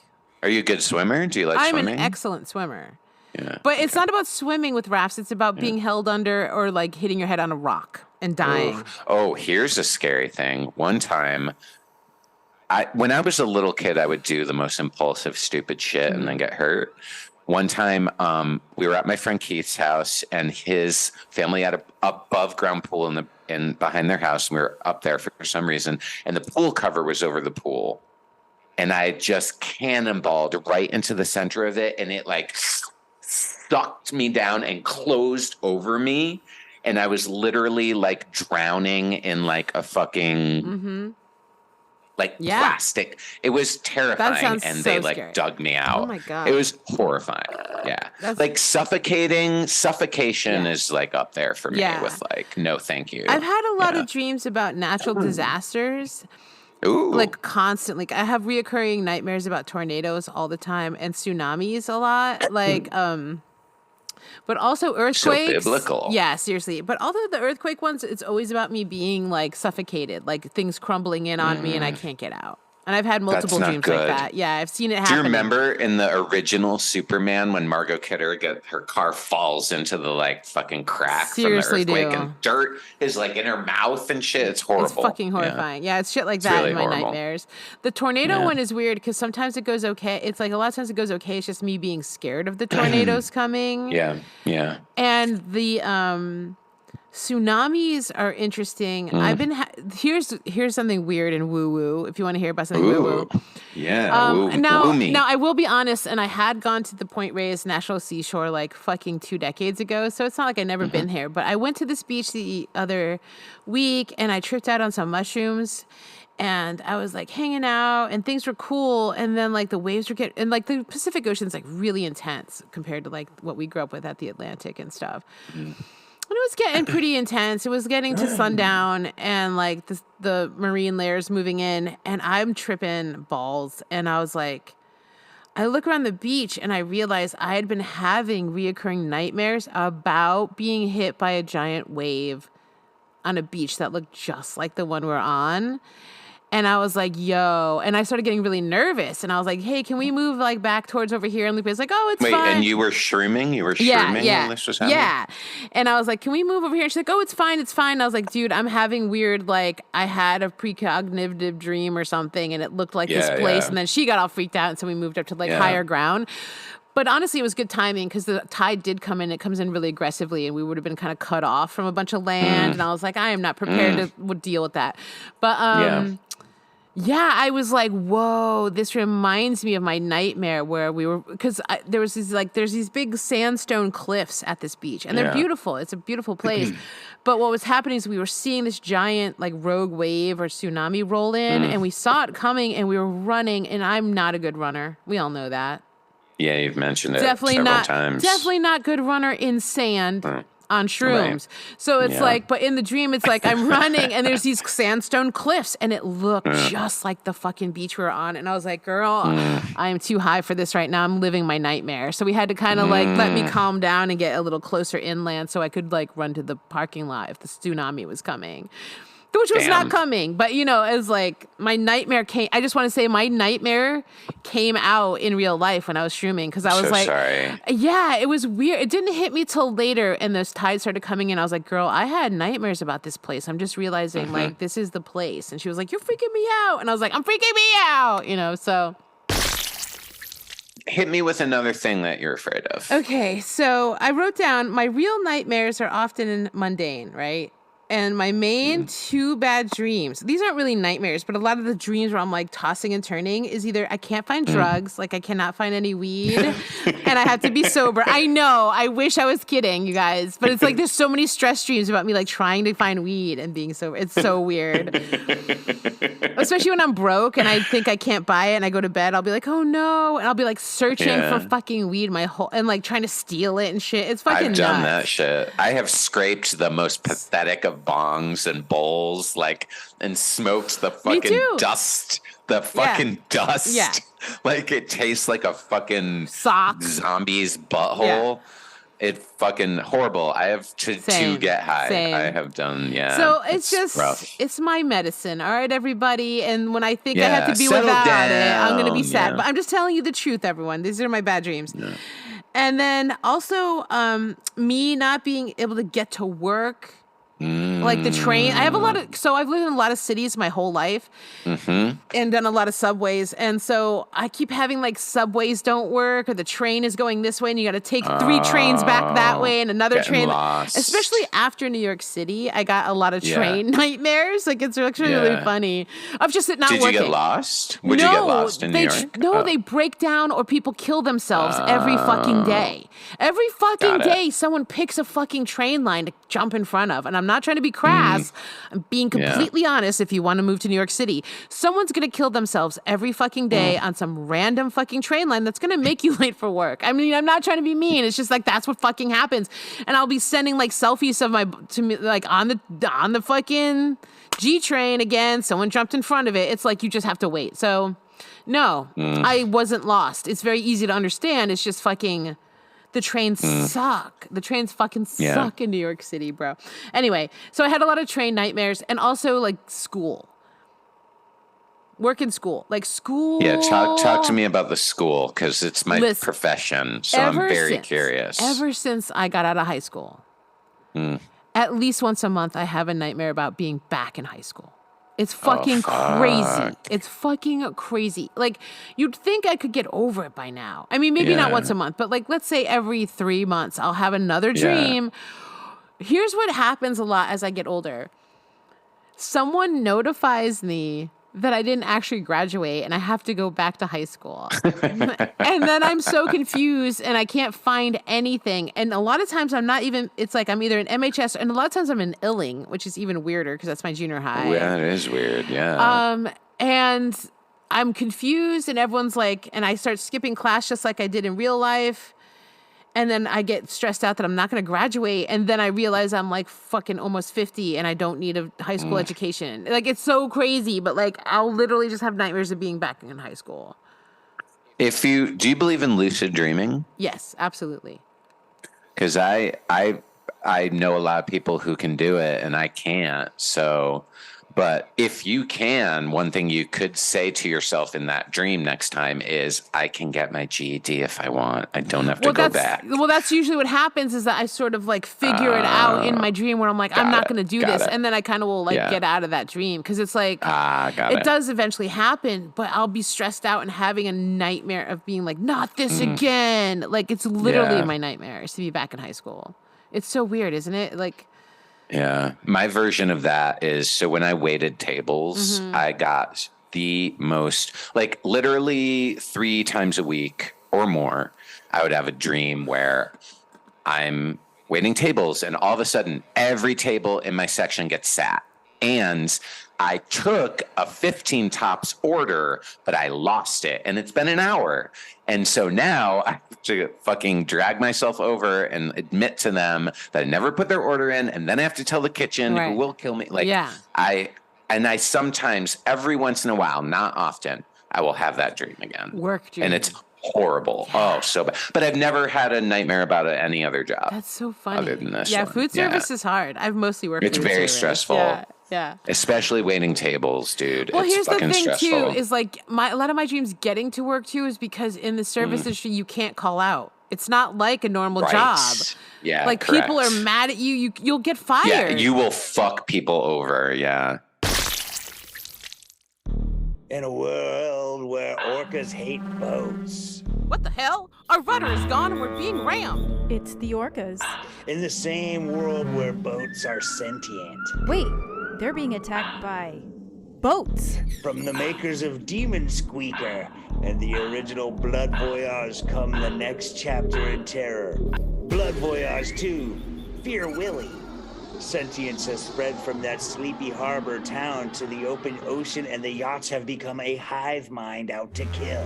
Speaker 1: Are you a good swimmer? Do you like
Speaker 2: I'm
Speaker 1: swimming?
Speaker 2: an excellent swimmer.
Speaker 1: Yeah.
Speaker 2: But it's not about swimming with rafts. It's about being held under or like hitting your head on a rock and dying.
Speaker 1: Oh, here's a scary thing. One time, when I was a little kid, I would do the most impulsive, stupid shit and then get hurt. One time, we were at my friend Keith's house, and his family had a above ground pool in behind their house. And we were up there for some reason, and the pool cover was over the pool, and I just cannonballed right into the center of it, and it like sucked me down and closed over me. And I was literally like drowning in like a fucking like
Speaker 2: Yeah.
Speaker 1: plastic. It was terrifying.
Speaker 2: sounds
Speaker 1: And
Speaker 2: so
Speaker 1: they like
Speaker 2: scary.
Speaker 1: dug me out.
Speaker 2: Oh my God.
Speaker 1: It was horrifying. Yeah.
Speaker 2: That's-
Speaker 1: Like suffocation
Speaker 2: Yeah.
Speaker 1: is like up there for me
Speaker 2: Yeah.
Speaker 1: with like, no, thank you.
Speaker 2: I've had a lot
Speaker 1: Yeah.
Speaker 2: of dreams about natural disasters.
Speaker 1: Ooh.
Speaker 2: Like constantly. I have reoccurring nightmares about tornadoes all the time and tsunamis a lot. Like, but also earthquakes.
Speaker 1: biblical.
Speaker 2: Yeah, seriously. But although the earthquake ones, it's always about me being like suffocated, like things crumbling in on me and I can't get out. And I've had multiple
Speaker 1: not
Speaker 2: dreams like
Speaker 1: good.
Speaker 2: that. Yeah, I've seen it happen.
Speaker 1: Do you remember in the original Superman when Margot Kidder her car falls into the like fucking crack
Speaker 2: Seriously
Speaker 1: from the earthquake
Speaker 2: do.
Speaker 1: and dirt is like in her mouth and shit? It's horrible.
Speaker 2: It's fucking
Speaker 1: Yeah.
Speaker 2: horrifying. Yeah, it's shit like
Speaker 1: It's
Speaker 2: that
Speaker 1: really
Speaker 2: in my
Speaker 1: horrible.
Speaker 2: nightmares. The tornado
Speaker 1: Yeah.
Speaker 2: one is weird because sometimes it goes okay. It's like a lot of times it goes okay. It's just me being scared of the tornadoes coming.
Speaker 1: Yeah, yeah.
Speaker 2: And the tsunamis are interesting. I've been here's something weird and woo woo. If you want to hear about something woo woo.
Speaker 1: Ooh. Yeah. woo me.
Speaker 2: Now I will be honest, and I had gone to the Point Reyes National Seashore like fucking 2 decades ago, so it's not like I've never been here. But I went to this beach the other week, and I tripped out on some mushrooms, and I was like hanging out, and things were cool, and then like the waves were and like the Pacific Ocean's like really intense compared to like what we grew up with at the Atlantic and stuff. And it was getting pretty intense. It was getting to sundown and like the marine layers moving in, and I'm tripping balls. And I was like, I look around the beach and I realized I had been having reoccurring nightmares about being hit by a giant wave on a beach that looked just like the one we're on. And I was like, yo. And I started getting really nervous. And I was like, hey, can we move like back towards over here? And Lupe was like, oh, it's
Speaker 1: Wait,
Speaker 2: fine.
Speaker 1: and you were shrooming? You were shrooming when this was happening?
Speaker 2: Yeah. And I was like, can we move over here? And she's like, oh, it's fine. It's fine. And I was like, dude, I'm having weird, like, I had a precognitive dream or something, and it looked like this
Speaker 1: Yeah,
Speaker 2: place.
Speaker 1: yeah.
Speaker 2: And then she got all freaked out. And so we moved up to like
Speaker 1: Yeah.
Speaker 2: higher ground. But honestly, it was good timing because the tide did come in. It comes in really aggressively, and we would have been kind of cut off from a bunch of land. And I was like, I am not prepared to deal with that. But Yeah, I was like, whoa, this reminds me of my nightmare where we were, because there's these big sandstone cliffs at this beach, and they're beautiful. It's a beautiful place. But what was happening is we were seeing this giant like rogue wave or tsunami roll in, and we saw it coming, and we were running, and I'm not a good runner. We all know that.
Speaker 1: Yeah, you've mentioned it several times.
Speaker 2: Definitely not good runner in sand. On shrooms. Right. So it's like, but in the dream, it's like I'm running and there's these sandstone cliffs and it looked just like the fucking beach we were on. And I was like, girl, I am too high for this right now. I'm living my nightmare. So we had to kind of like let me calm down and get a little closer inland so I could like run to the parking lot if the tsunami was coming. Which was not coming, but it was like my nightmare came. I just want to say my nightmare came out in real life when I was shrooming because I was
Speaker 1: sorry.
Speaker 2: Yeah, it was weird. It didn't hit me till later, and those tides started coming in. I was like, girl, I had nightmares about this place. I'm just realizing like this is the place. And she was like, you're freaking me out, and I was like, I'm freaking me out, So
Speaker 1: hit me with another thing that you're afraid of.
Speaker 2: Okay, so I wrote down my real nightmares are often mundane, right? And my main two bad dreams, these aren't really nightmares, but a lot of the dreams where I'm like tossing and turning is either I can't find drugs, like I cannot find any weed, and I have to be sober. I know, I wish I was kidding, you guys, but it's like there's so many stress dreams about me like trying to find weed and being sober. It's so weird. Especially when I'm broke and I think I can't buy it and I go to bed, I'll be like, oh no, and I'll be like searching for fucking weed and like trying to steal it and shit. It's fucking nuts.
Speaker 1: I've done that shit. I have scraped the most pathetic of bongs and bowls, like, and smoked the fucking dust. The fucking dust.
Speaker 2: Yeah.
Speaker 1: Like it tastes like a fucking
Speaker 2: sock
Speaker 1: zombie's butthole. It's fucking horrible. I have to get high. I have done,
Speaker 2: So it's just,
Speaker 1: rough.
Speaker 2: It's my medicine. All right, everybody. And when I think I have to be without it, I'm going to be sad. But I'm just telling you the truth, everyone. These are my bad dreams. Yeah. And then also me not being able to get to work. Like the train. I have I've lived in a lot of cities my whole life and done a lot of subways. And so I keep having like subways don't work or the train is going this way and you got to take 3 trains back that way and another train.
Speaker 1: Lost.
Speaker 2: Especially after New York City, I got a lot of train nightmares. Like it's actually really funny. Of just it not working.
Speaker 1: Did you get lost? Would you get lost in New York?
Speaker 2: No, they break down or people kill themselves every fucking day. Every fucking day someone picks a fucking train line to jump in front of. And I'm not trying to be crass. I'm being completely honest. If you want to move to New York City, someone's going to kill themselves every fucking day on some random fucking train line that's going to make you late for work. I mean, I'm not trying to be mean. It's just like, that's what fucking happens. And I'll be sending like selfies to me, like on the fucking G train again. Someone jumped in front of it. It's like, you just have to wait. So no, I wasn't lost. It's very easy to understand. It's just fucking... The trains suck. The trains fucking suck in New York City, bro. Anyway, so I had a lot of train nightmares and also like school. Work in school. Like school.
Speaker 1: Yeah, talk to me about the school because it's my profession. So I'm very curious.
Speaker 2: Ever since I got out of high school, at least once a month, I have a nightmare about being back in high school. It's fucking crazy. It's fucking crazy. Like, you'd think I could get over it by now. I mean, maybe not once a month, but like, let's say every 3 months, I'll have another dream. Here's what happens a lot as I get older. Someone notifies me that I didn't actually graduate and I have to go back to high school. And then I'm so confused and I can't find anything. And a lot of times it's like I'm either in MHS and a lot of times I'm in Illing, which is even weirder because that's my junior high.
Speaker 1: Yeah, it is weird. Yeah.
Speaker 2: And I'm confused and everyone's like, and I start skipping class just like I did in real life. And then I get stressed out that I'm not going to graduate. And then I realize I'm like fucking almost 50 and I don't need a high school education. Like, it's so crazy, but like, I'll literally just have nightmares of being back in high school.
Speaker 1: Do you believe in lucid dreaming?
Speaker 2: Yes, absolutely.
Speaker 1: Because I know a lot of people who can do it and I can't. So, but if you can, one thing you could say to yourself in that dream next time is, I can get my GED if I want. I don't have to go back.
Speaker 2: Well, that's usually what happens is that I sort of like figure it out in my dream where I'm like, I'm not going to do this. And then I kind of will like get out of that dream because it's like, it does eventually happen, but I'll be stressed out and having a nightmare of being like, not this again. Like, it's literally my nightmare is to be back in high school. It's so weird, isn't it? Like,
Speaker 1: yeah. My version of that is, so when I waited tables, I got the most, like literally 3 times a week or more, I would have a dream where I'm waiting tables and all of a sudden every table in my section gets sat. And I took a 15 tops order, but I lost it and it's been an hour. And so now I have to fucking drag myself over and admit to them that I never put their order in. And then I have to tell the kitchen who will kill me. Like I sometimes, every once in a while, not often, I will have that dream again.
Speaker 2: Work dream.
Speaker 1: And it's horrible. Oh, so bad. But I've never had a nightmare about any other job.
Speaker 2: That's so funny.
Speaker 1: Other than this
Speaker 2: one.
Speaker 1: one.
Speaker 2: Food service is hard. I've mostly worked
Speaker 1: It's
Speaker 2: food
Speaker 1: very
Speaker 2: service.
Speaker 1: stressful.
Speaker 2: Yeah.
Speaker 1: Especially waiting tables, dude.
Speaker 2: Well,
Speaker 1: it's
Speaker 2: here's the
Speaker 1: fucking
Speaker 2: thing
Speaker 1: stressful.
Speaker 2: too, is like a lot of my dreams getting to work too is because in the service industry you can't call out. It's not like a normal job.
Speaker 1: Yeah.
Speaker 2: Like
Speaker 1: correct.
Speaker 2: people are mad at you. You'll get fired.
Speaker 1: Yeah, you will fuck people over. Yeah.
Speaker 7: In a world where orcas hate boats.
Speaker 2: What the hell? Our rudder is gone and we're being rammed.
Speaker 4: It's the orcas.
Speaker 7: In the same world where boats are sentient.
Speaker 4: Wait, they're being attacked by boats.
Speaker 7: From the makers of Demon Squeaker and the original Blood Voyage come the next chapter in terror. Blood Voyage 2, Fear Willie. Sentience has spread from that sleepy harbor town to the open ocean, and the yachts have become a hive mind out to kill.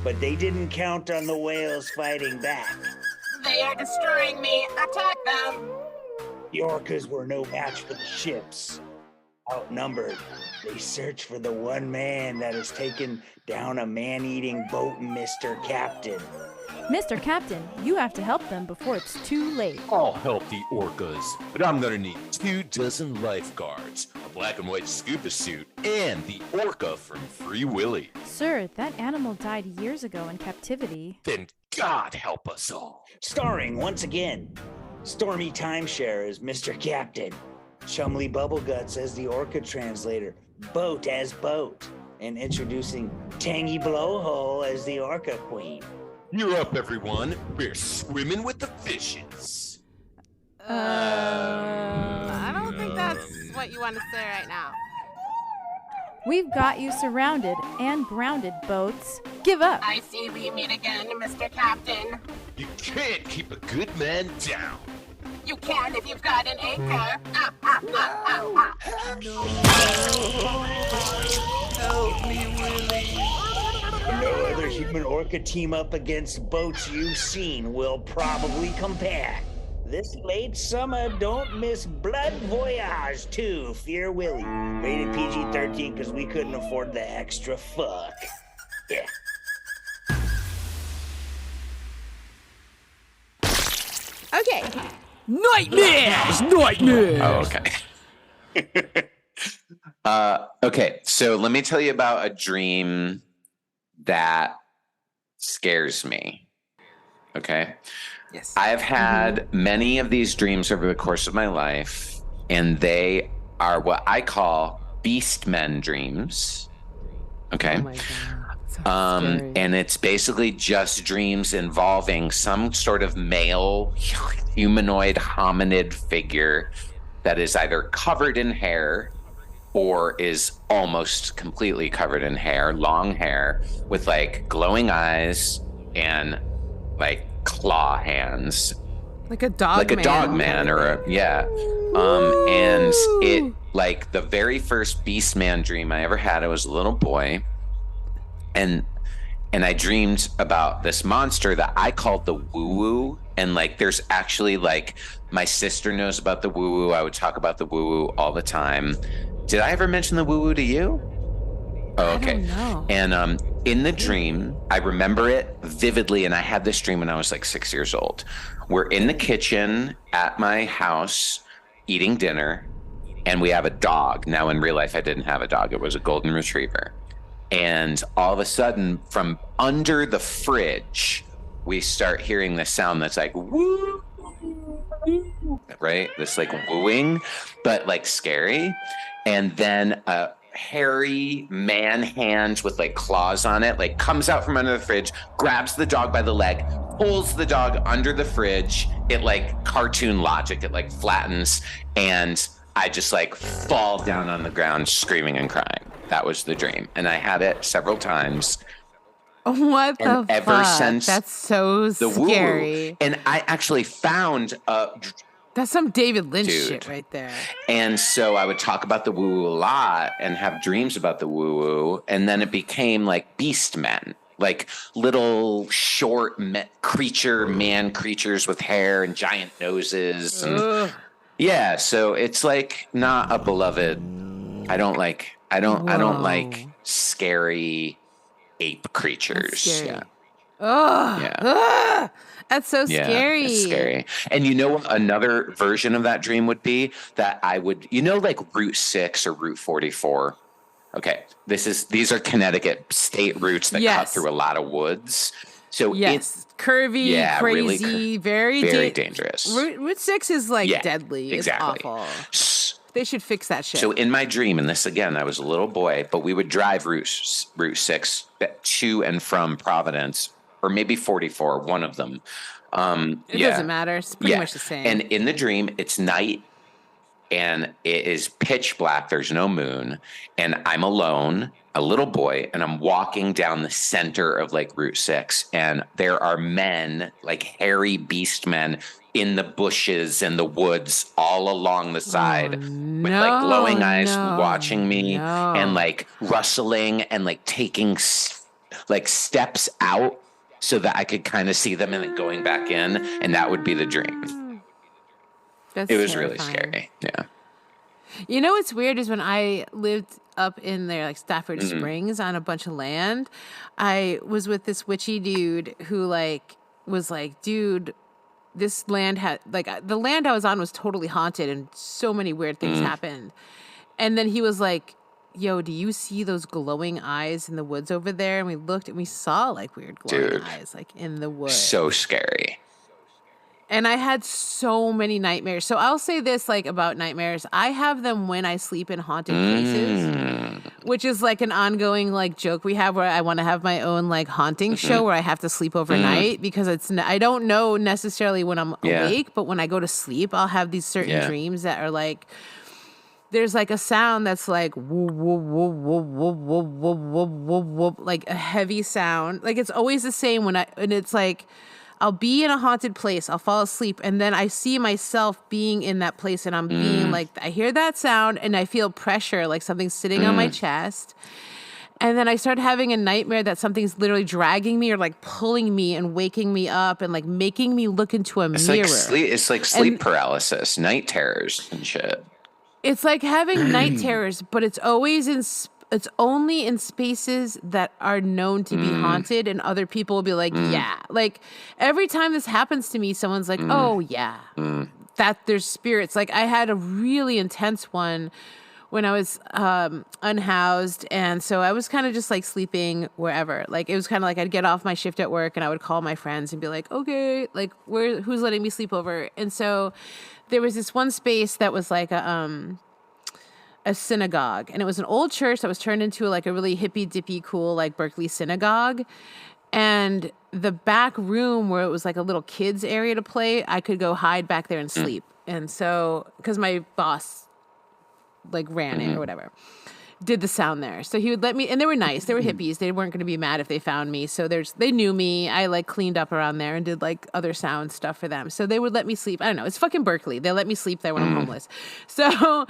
Speaker 7: But they didn't count on the whales fighting back.
Speaker 6: They are destroying me. Attack them.
Speaker 7: The orcas were no match for the ships. Outnumbered, they search for the one man that has taken down a man-eating boat, Mr. Captain.
Speaker 4: Mr. Captain, you have to help them before it's too late.
Speaker 8: I'll help the orcas, but I'm gonna need 24 lifeguards, a black and white scuba suit, and the orca from Free Willy.
Speaker 4: Sir, that animal died years ago in captivity.
Speaker 8: Then God help us all.
Speaker 7: Starring once again, Stormy Timeshare as Mr. Captain, Chumley Bubbleguts as the orca translator, Boat as Boat, and introducing Tangy Blowhole as the orca queen.
Speaker 8: You're up, everyone. We're swimming with the fishes.
Speaker 2: I don't think that's what you want to say right now.
Speaker 4: We've got you surrounded and grounded, boats. Give up.
Speaker 6: I see we meet again, Mr. Captain.
Speaker 8: You can't keep a good man down.
Speaker 6: You can if you've got an anchor.
Speaker 8: Help me, Willie.
Speaker 7: No other human orca team up against boats you've seen will probably compare. This late summer, don't miss Blood Voyage 2, Fear Willie. Rated PG-13 because we couldn't afford the extra fuck. Yeah.
Speaker 2: Okay. Nightmares! Nightmares!
Speaker 1: Oh, okay. Okay, so let me tell you about a dream that scares me. Okay?
Speaker 2: Yes.
Speaker 1: I've had many of these dreams over the course of my life, and they are what I call beastmen dreams. Okay?
Speaker 2: Oh my God. Scary.
Speaker 1: And it's basically just dreams involving some sort of male humanoid hominid figure that is either covered in hair or is almost completely covered in hair, long hair, with like glowing eyes and like claw hands.
Speaker 2: Like a dog
Speaker 1: Like
Speaker 2: man.
Speaker 1: a dog man or a, yeah. And it, like the very first Beastman dream I ever had, I was a little boy. And I dreamed about this monster that I called the woo-woo. And like, there's actually like, my sister knows about the woo-woo. I would talk about the woo-woo all the time. Did I ever mention the woo-woo to you? Oh, okay.
Speaker 2: I don't know.
Speaker 1: And in the dream, I remember it vividly, and I had this dream when I was like 6 years old. We're in the kitchen at my house eating dinner, and we have a dog. Now, in real life, I didn't have a dog. It was a golden retriever. And all of a sudden, from under the fridge, we start hearing this sound that's like, woo, right? This like wooing, but like scary. And then a hairy man hand with like claws on it, like comes out from under the fridge, grabs the dog by the leg, pulls the dog under the fridge. It like cartoon logic, it like flattens. And I just like fall down on the ground screaming and crying. that was the dream. And I had it several times.
Speaker 2: What
Speaker 1: and
Speaker 2: the
Speaker 1: ever
Speaker 2: fuck?
Speaker 1: since
Speaker 2: That's so
Speaker 1: the
Speaker 2: scary.
Speaker 1: woo-woo. And I actually found
Speaker 2: That's some David Lynch
Speaker 1: Dude.
Speaker 2: shit right there.
Speaker 1: And so I would talk about the woo-woo a lot and have dreams about the woo-woo. And then it became like beast men, like little short man creatures with hair and giant noses. And yeah, so it's like not a beloved. I don't like scary ape creatures.
Speaker 2: That's scary.
Speaker 1: Yeah.
Speaker 2: Oh,
Speaker 1: Yeah.
Speaker 2: that's so
Speaker 1: Yeah,
Speaker 2: scary.
Speaker 1: it's scary. And you know what another version of that dream would be? That I would, like Route 6 or Route 44. Okay, these are Connecticut state routes that cut through a lot of woods. So
Speaker 2: yes, curvy, crazy,
Speaker 1: really
Speaker 2: very
Speaker 1: dangerous.
Speaker 2: Route 6 is like deadly.
Speaker 1: Exactly.
Speaker 2: It's awful. They should fix that shit.
Speaker 1: So in my dream, and this again, I was a little boy, but we would drive Route 6 to and from Providence, or maybe 44, one of them.
Speaker 2: It doesn't matter. It's pretty much the same.
Speaker 1: And in the dream, it's night, and it is pitch black. There's no moon, and I'm alone, a little boy, and I'm walking down the center of like Route 6, and there are men, like hairy beast men, in the bushes and the woods all along the side with like glowing eyes watching me and like rustling and like taking like steps out so that I could kind of see them and then going back in, and that would be the dream.
Speaker 2: It
Speaker 1: was really scary. Yeah.
Speaker 2: You know what's weird is when I lived up in there, like Stafford Springs, on a bunch of land, I was with this witchy dude who like was like, dude, this land had like the land I was on was totally haunted and so many weird things happened. And then he was like, yo, do you see those glowing eyes in the woods over there? And we looked and we saw like weird glowing eyes like in the woods.
Speaker 1: So scary.
Speaker 2: And I had so many nightmares. So I'll say this like about nightmares. I have them when I sleep in haunted places, which is like an ongoing like joke we have where I want to have my own like haunting show where I have to sleep overnight because I don't know necessarily when I'm awake, but when I go to sleep, I'll have these certain dreams that are like, there's like a sound that's like whoop, whoop, whoop, whoop, whoop, whoop, whoop, whoop, whoop, whoop, like a heavy sound. Like it's always the same and it's like, I'll be in a haunted place, I'll fall asleep, and then I see myself being in that place, and I'm being like, I hear that sound, and I feel pressure, like something's sitting on my chest. And then I start having a nightmare that something's literally dragging me or like pulling me and waking me up and like making me look into a mirror.
Speaker 1: It's like sleep paralysis, night terrors and shit.
Speaker 2: It's like having night terrors, but it's always it's only in spaces that are known to be haunted, and other people will be like, yeah. Like every time this happens to me, someone's like, oh yeah, that there's spirits. Like I had a really intense one when I was unhoused, and so I was kind of just like sleeping wherever. Like it was kind of like I'd get off my shift at work, and I would call my friends and be like, okay, like who's letting me sleep over? And so there was this one space that was like a synagogue, and it was an old church that was turned into like a really hippy dippy cool like Berkeley synagogue. And the back room where it was like a little kids area to play, I could go hide back there and sleep. And so because my boss like ran it or whatever, did the sound there, so he would let me, and they were nice, they were hippies, they weren't going to be mad if they found me, so they knew me. I like cleaned up around there and did like other sound stuff for them, so they would let me sleep. I don't know, it's fucking Berkeley, they let me sleep there when I'm homeless. So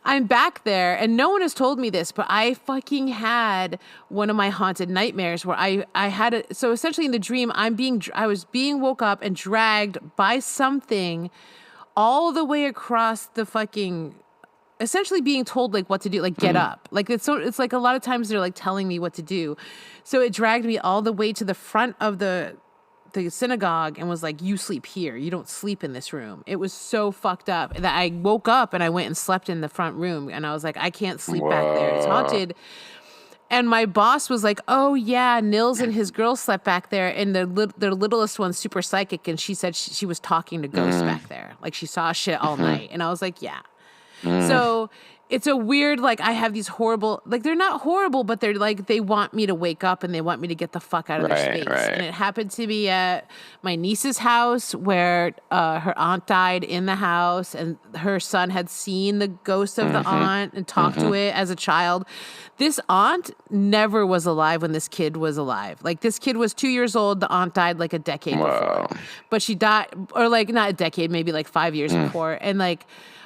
Speaker 2: I'm back there, and no one has told me this, but I fucking had one of my haunted nightmares where I had so essentially in the dream I was being woke up and dragged by something all the way across the fucking, essentially being told like what to do, like get up. Like it's like a lot of times they're like telling me what to do. So it dragged me all the way to the front of the synagogue and was like, you sleep here. You don't sleep in this room. It was so fucked up that I woke up and I went and slept in the front room, and I was like, I can't sleep back there. It's haunted. And my boss was like, oh yeah, Nils and his girl slept back there, and their littlest one's super psychic, and she said she was talking to ghosts back there. Like she saw shit all night. And I was like, yeah. So it's a weird, like, I have these horrible, like, they're not horrible, but they're like, they want me to wake up and they want me to get the fuck out of their space. And it happened to be at my niece's house where her aunt died in the house, and her son had seen the ghost of the aunt and talked to it as a child. This aunt never was alive when this kid was alive. Like, this kid was 2 years old. The aunt died like a decade before. But she died, or like not a decade, maybe like 5 years before. And like,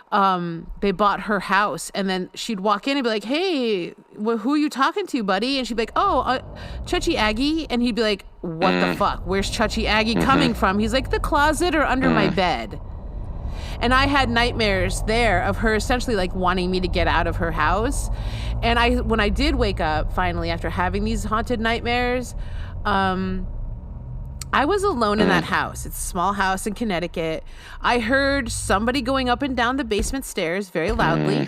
Speaker 2: they bought her house, and then she'd walk in and be like, "Hey, who are you talking to, buddy?" And she'd be like, "Oh, Chuchi Aggie." And he'd be like, "What the fuck? Where's Chuchi Aggie coming from?" He's like, "The closet or under my bed." And I had nightmares there of her essentially like wanting me to get out of her house. And when I did wake up finally after having these haunted nightmares, I was alone in that house. It's a small house in Connecticut. I heard somebody going up and down the basement stairs very loudly.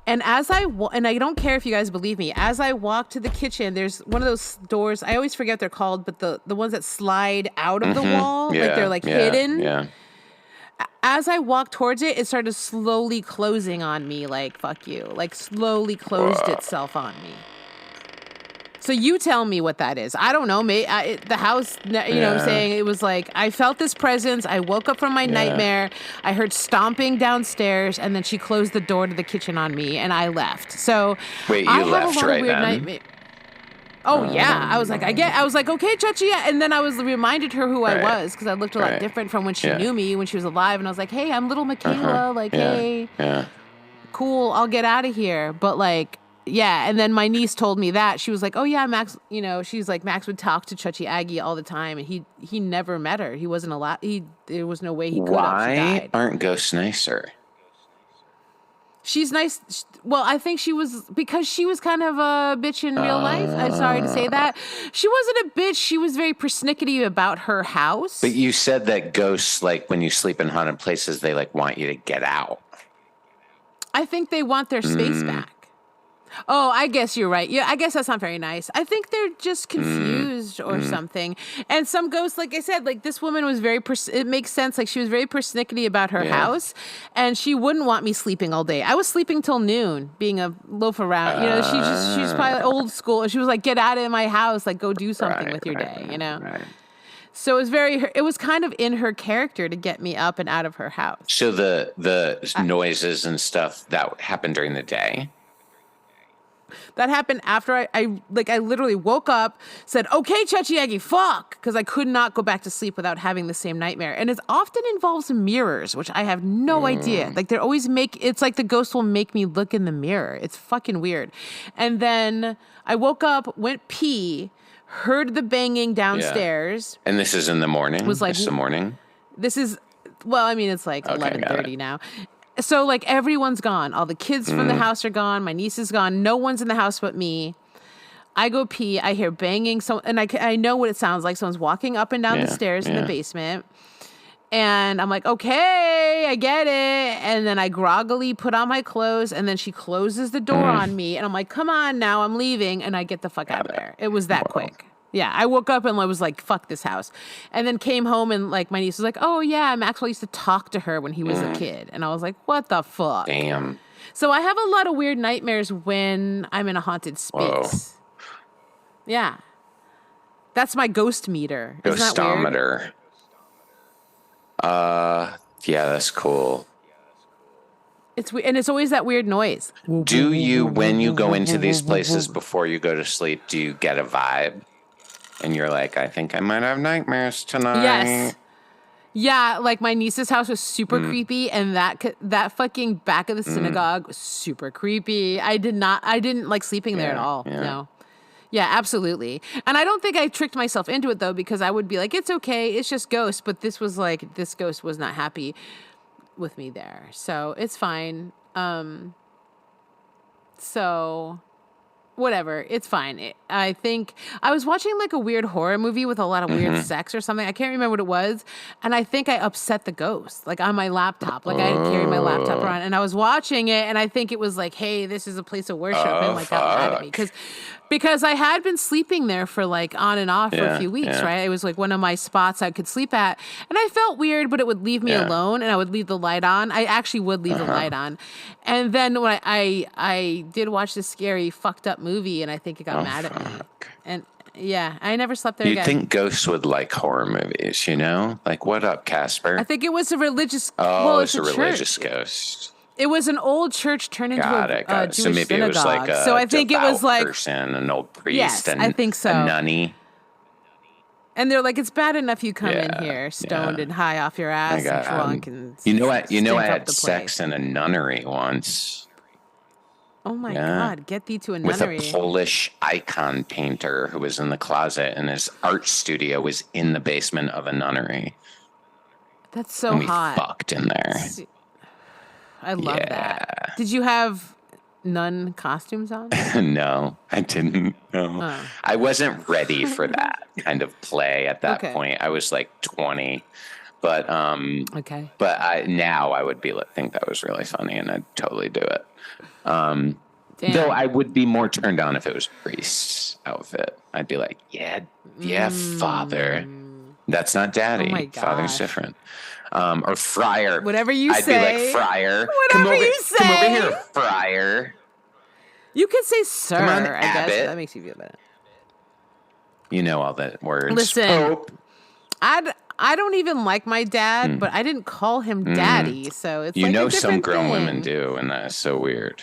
Speaker 2: And as and I don't care if you guys believe me, as I walked to the kitchen, there's one of those doors, I always forget what they're called, but the ones that slide out of the wall, like they're like hidden. Yeah. As I walked towards it, it started slowly closing on me, like, fuck you. Like, slowly closed itself on me. So you tell me what that is. I don't know. The house, you know what I'm saying? It was like, I felt this presence. I woke up from my nightmare. I heard stomping downstairs, and then she closed the door to the kitchen on me, and I left. So
Speaker 1: wait, you left right then?
Speaker 2: Oh, yeah. I was like, okay, Chuchi. And then I was reminded her who I was, because I looked a lot different from when she knew me, when she was alive. And I was like, hey, I'm little Micaela. Like, hey, cool, I'll get out of here. But like, yeah. And then my niece told me that. She was like, oh, yeah, Max, you know, she's like, Max would talk to Chuchi Aggie all the time. And he never met her. He wasn't allowed. There was no way he could have.
Speaker 1: Why aren't ghosts nicer?
Speaker 2: She's nice. Well, I think because she was kind of a bitch in real life. I'm sorry to say that. She wasn't a bitch. She was very persnickety about her house.
Speaker 1: But you said that ghosts, like when you sleep in haunted places, they like want you to get out.
Speaker 2: I think they want their space back. Oh, I guess you're right. Yeah, I guess that's not very nice. I think they're just confused or something. And some ghosts, like I said, like this woman was it makes sense. Like she was very persnickety about her house, and she wouldn't want me sleeping all day. I was sleeping till noon, being a loaf around. You know, she's probably old school. And she was like, get out of my house, like go do something with your day, you know? Right. So it was kind of in her character to get me up and out of her house.
Speaker 1: So the noises and stuff that happened during the day?
Speaker 2: That happened after I literally woke up, said, okay, Chuchi Aggie, fuck, because I could not go back to sleep without having the same nightmare. And it often involves mirrors, which I have no idea. Like it's like the ghost will make me look in the mirror. It's fucking weird. And then I woke up, went pee, heard the banging downstairs.
Speaker 1: And this is in the morning? This is the morning?
Speaker 2: This is, well, I mean, it's like 11:30 now. So, like, everyone's gone. All the kids from the house are gone. My niece is gone. No one's in the house but me. I go pee. I hear banging. And I know what it sounds like. Someone's walking up and down the stairs in the basement. And I'm like, okay, I get it. And then I groggily put on my clothes. And then she closes the door on me. And I'm like, come on now, I'm leaving. And I get the fuck out of there. It was that quick. Yeah, I woke up and I was like, fuck this house. And then came home and like my niece was like, oh yeah, Maxwell used to talk to her when he was a kid. And I was like, what the fuck?
Speaker 1: Damn.
Speaker 2: So I have a lot of weird nightmares when I'm in a haunted space. Whoa. Yeah. That's my ghost meter.
Speaker 1: Ghostometer. Yeah, that's cool.
Speaker 2: And it's always that weird noise.
Speaker 1: Do you, when you go into these places before you go to sleep, do you get a vibe? And you're like, I think I might have nightmares tonight. Yes.
Speaker 2: Yeah, like my niece's house was super creepy, and that fucking back of the synagogue was super creepy. I didn't like sleeping there at all. Yeah. No. Yeah, absolutely. And I don't think I tricked myself into it though, because I would be like, it's okay, it's just ghosts. But this ghost was not happy with me there. So it's fine. So whatever, it's fine. I think I was watching like a weird horror movie with a lot of weird sex or something. I can't remember what it was. And I think I upset the ghost, like on my laptop. Like I carried my laptop around and I was watching it. And I think it was like, hey, this is a place of worship. And like got mad at me. Because I had been sleeping there for like on and off for a few weeks, right? It was like one of my spots I could sleep at. And I felt weird, but it would leave me alone and I would leave the light on. I actually would leave the light on. And then when I did watch this scary, fucked up movie and I think it got mad at me. And yeah, I never slept there
Speaker 1: You'd
Speaker 2: again.
Speaker 1: think ghosts would like horror movies, you know? Like, what up, Casper?
Speaker 2: I think it was a religious...
Speaker 1: Oh, it's a
Speaker 2: church.
Speaker 1: religious ghost.
Speaker 2: It was an old church turned into a
Speaker 1: Got it.
Speaker 2: Jewish
Speaker 1: So maybe
Speaker 2: synagogue.
Speaker 1: it was like a
Speaker 2: so I think it was like
Speaker 1: person, an old priest,
Speaker 2: yes,
Speaker 1: and
Speaker 2: I think so.
Speaker 1: a nunny.
Speaker 2: And they're like, it's bad enough you come in here stoned and high off your ass and drunk and
Speaker 1: you know what? You know, I
Speaker 2: stink up
Speaker 1: had
Speaker 2: the
Speaker 1: sex
Speaker 2: place.
Speaker 1: in a nunnery once
Speaker 2: Oh my God, get thee to a
Speaker 1: with
Speaker 2: nunnery.
Speaker 1: a Polish icon painter who was in the closet, and his art studio was in the basement of a nunnery.
Speaker 2: That's so
Speaker 1: And we
Speaker 2: hot.
Speaker 1: fucked in there.
Speaker 2: I love that. Did you have nun costumes on?
Speaker 1: No, I didn't. No.
Speaker 2: Oh.
Speaker 1: I wasn't ready for that kind of play at that
Speaker 2: Okay.
Speaker 1: point. I was like 20. But
Speaker 2: Okay.
Speaker 1: but now I would think that was really funny, and I'd totally do it.
Speaker 2: Damn.
Speaker 1: Though I would be more turned on if it was priest's outfit. I'd be like, yeah, father. That's not daddy.
Speaker 2: Oh my
Speaker 1: Father's
Speaker 2: gosh.
Speaker 1: different. Or friar.
Speaker 2: Whatever you
Speaker 1: I'd
Speaker 2: say.
Speaker 1: be like, friar.
Speaker 2: Whatever you
Speaker 1: Come over
Speaker 2: say.
Speaker 1: here, friar.
Speaker 2: You could say sir,
Speaker 1: Come on,
Speaker 2: I guess.
Speaker 1: Abbott.
Speaker 2: That makes you feel better.
Speaker 1: You know all the words.
Speaker 2: Listen.
Speaker 1: Pope.
Speaker 2: I don't even like my dad, but I didn't call him daddy, so it's
Speaker 1: You
Speaker 2: like
Speaker 1: know
Speaker 2: a
Speaker 1: some
Speaker 2: different
Speaker 1: grown
Speaker 2: thing.
Speaker 1: women do, and that is so weird.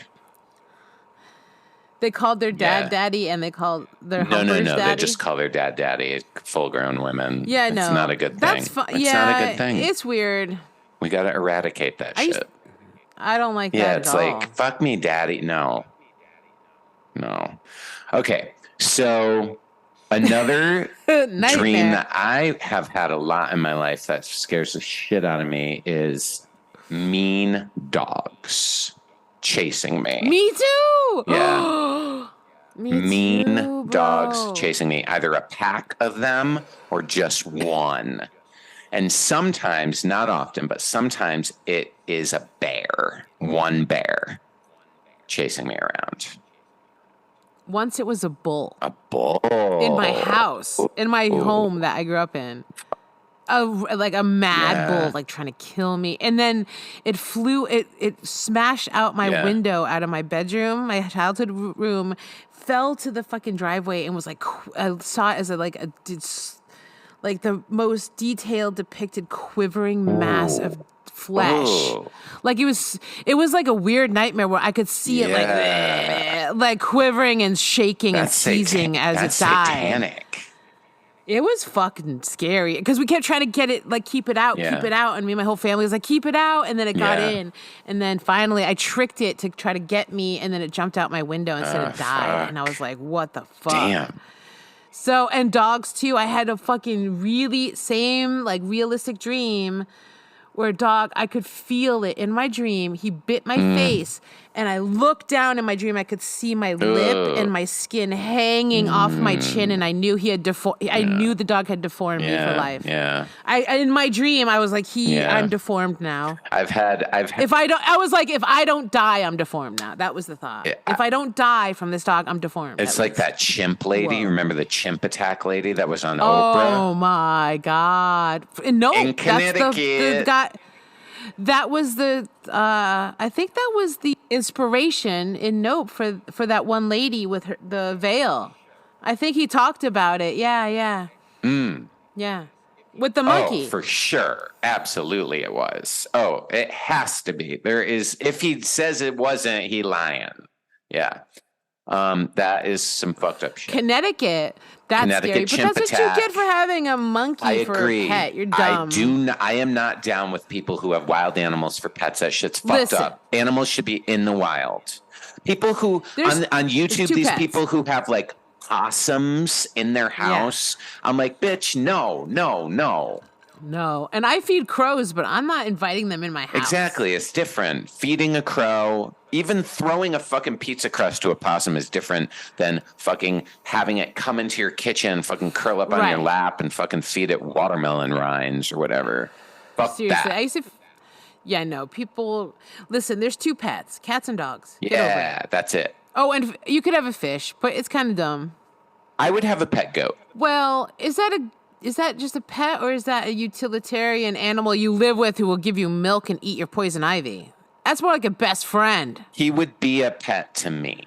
Speaker 2: They called their dad
Speaker 1: Yeah.
Speaker 2: daddy, and they called their
Speaker 1: No.
Speaker 2: humpers
Speaker 1: They
Speaker 2: daddy.
Speaker 1: just call their dad daddy. Full grown women.
Speaker 2: Yeah, no,
Speaker 1: It's not a good thing.
Speaker 2: That's fine.
Speaker 1: It's
Speaker 2: Yeah,
Speaker 1: not a good thing.
Speaker 2: It's weird.
Speaker 1: We got to eradicate that
Speaker 2: I
Speaker 1: shit.
Speaker 2: used- I don't like
Speaker 1: Yeah,
Speaker 2: that
Speaker 1: it's
Speaker 2: at all.
Speaker 1: like, fuck me, daddy. No. Okay, so another dream
Speaker 2: Nightmare.
Speaker 1: that I have had a lot in my life that scares the shit out of me is mean dogs chasing me.
Speaker 2: Me too.
Speaker 1: Yeah.
Speaker 2: Me
Speaker 1: Mean
Speaker 2: too,
Speaker 1: dogs
Speaker 2: bro.
Speaker 1: chasing me, either a pack of them or just one. And sometimes, not often, but sometimes it is a bear, one bear chasing me around.
Speaker 2: Once it was a bull
Speaker 1: A bull.
Speaker 2: in my house, in my home that I grew up in. Like a mad bull, like trying to kill me. And then it flew, it smashed out my window out of my bedroom, my childhood room, fell to the fucking driveway and was like, I saw it as like the most detailed depicted quivering mass of flesh.
Speaker 1: Ooh.
Speaker 2: Like it was like a weird nightmare where I could see it like quivering and shaking and seizing as
Speaker 1: that's
Speaker 2: it died.
Speaker 1: satanic.
Speaker 2: It was fucking scary because we kept trying to get it, like, keep it out. And me and my whole family was like, keep it out. And then it got in. And then finally I tricked it to try to get me. And then it jumped out my window and said it died.
Speaker 1: Fuck.
Speaker 2: And I was like, what the fuck?
Speaker 1: Damn.
Speaker 2: So, and dogs too. I had a fucking really same, like, realistic dream where a dog, I could feel it in my dream. He bit my face, and I looked down in my dream. I could see my lip and my skin hanging off my chin, and I knew he had I knew the dog had deformed me for life.
Speaker 1: Yeah.
Speaker 2: In my dream, I was like, I'm deformed now.
Speaker 1: I've had.
Speaker 2: If I don't die, I'm deformed now. That was the thought.
Speaker 1: Yeah,
Speaker 2: if I don't die from this dog, I'm deformed.
Speaker 1: It's
Speaker 2: That
Speaker 1: like
Speaker 2: was-
Speaker 1: that chimp lady.
Speaker 2: Whoa.
Speaker 1: You remember the chimp attack lady that was on
Speaker 2: Oh
Speaker 1: Oprah?
Speaker 2: my God! No,
Speaker 1: In
Speaker 2: that's the
Speaker 1: Connecticut.
Speaker 2: guy. That was the. I think that was the inspiration in Nope for that one lady with the veil. I think he talked about it. Yeah. Yeah, with the monkey.
Speaker 1: Oh, for sure. Absolutely it was. Oh, it has to be. There is, if he says it wasn't, he lying. Yeah. That is some fucked up shit.
Speaker 2: Connecticut. That's
Speaker 1: Connecticut
Speaker 2: scary. But
Speaker 1: chimp
Speaker 2: that's what
Speaker 1: attack.
Speaker 2: you get for having a monkey
Speaker 1: I
Speaker 2: for
Speaker 1: agree.
Speaker 2: a pet. You're dumb.
Speaker 1: I am not down with people who have wild animals for pets. That shit's fucked
Speaker 2: Listen.
Speaker 1: up. Animals should be in the wild. People who
Speaker 2: There's-
Speaker 1: on YouTube,
Speaker 2: there's two
Speaker 1: these
Speaker 2: pets.
Speaker 1: people who have like possums in their house. I'm like, bitch, no.
Speaker 2: No, and I feed crows, but I'm not inviting them in my house.
Speaker 1: Exactly. It's different. Feeding a crow, even throwing a fucking pizza crust to a possum is different than fucking having it come into your kitchen, fucking curl up on your
Speaker 2: Right.
Speaker 1: lap and fucking feed it watermelon rinds or whatever. Fuck
Speaker 2: Seriously,
Speaker 1: that.
Speaker 2: I used to. Yeah, no, people. Listen, there's two pets, cats and dogs. Get over
Speaker 1: Yeah,
Speaker 2: it.
Speaker 1: that's it.
Speaker 2: Oh, and you could have a fish, but it's kind of dumb.
Speaker 1: I would have a pet goat.
Speaker 2: Well, is that just a pet, or is that a utilitarian animal you live with who will give you milk and eat your poison ivy? That's more like a best friend.
Speaker 1: He would be a pet to me.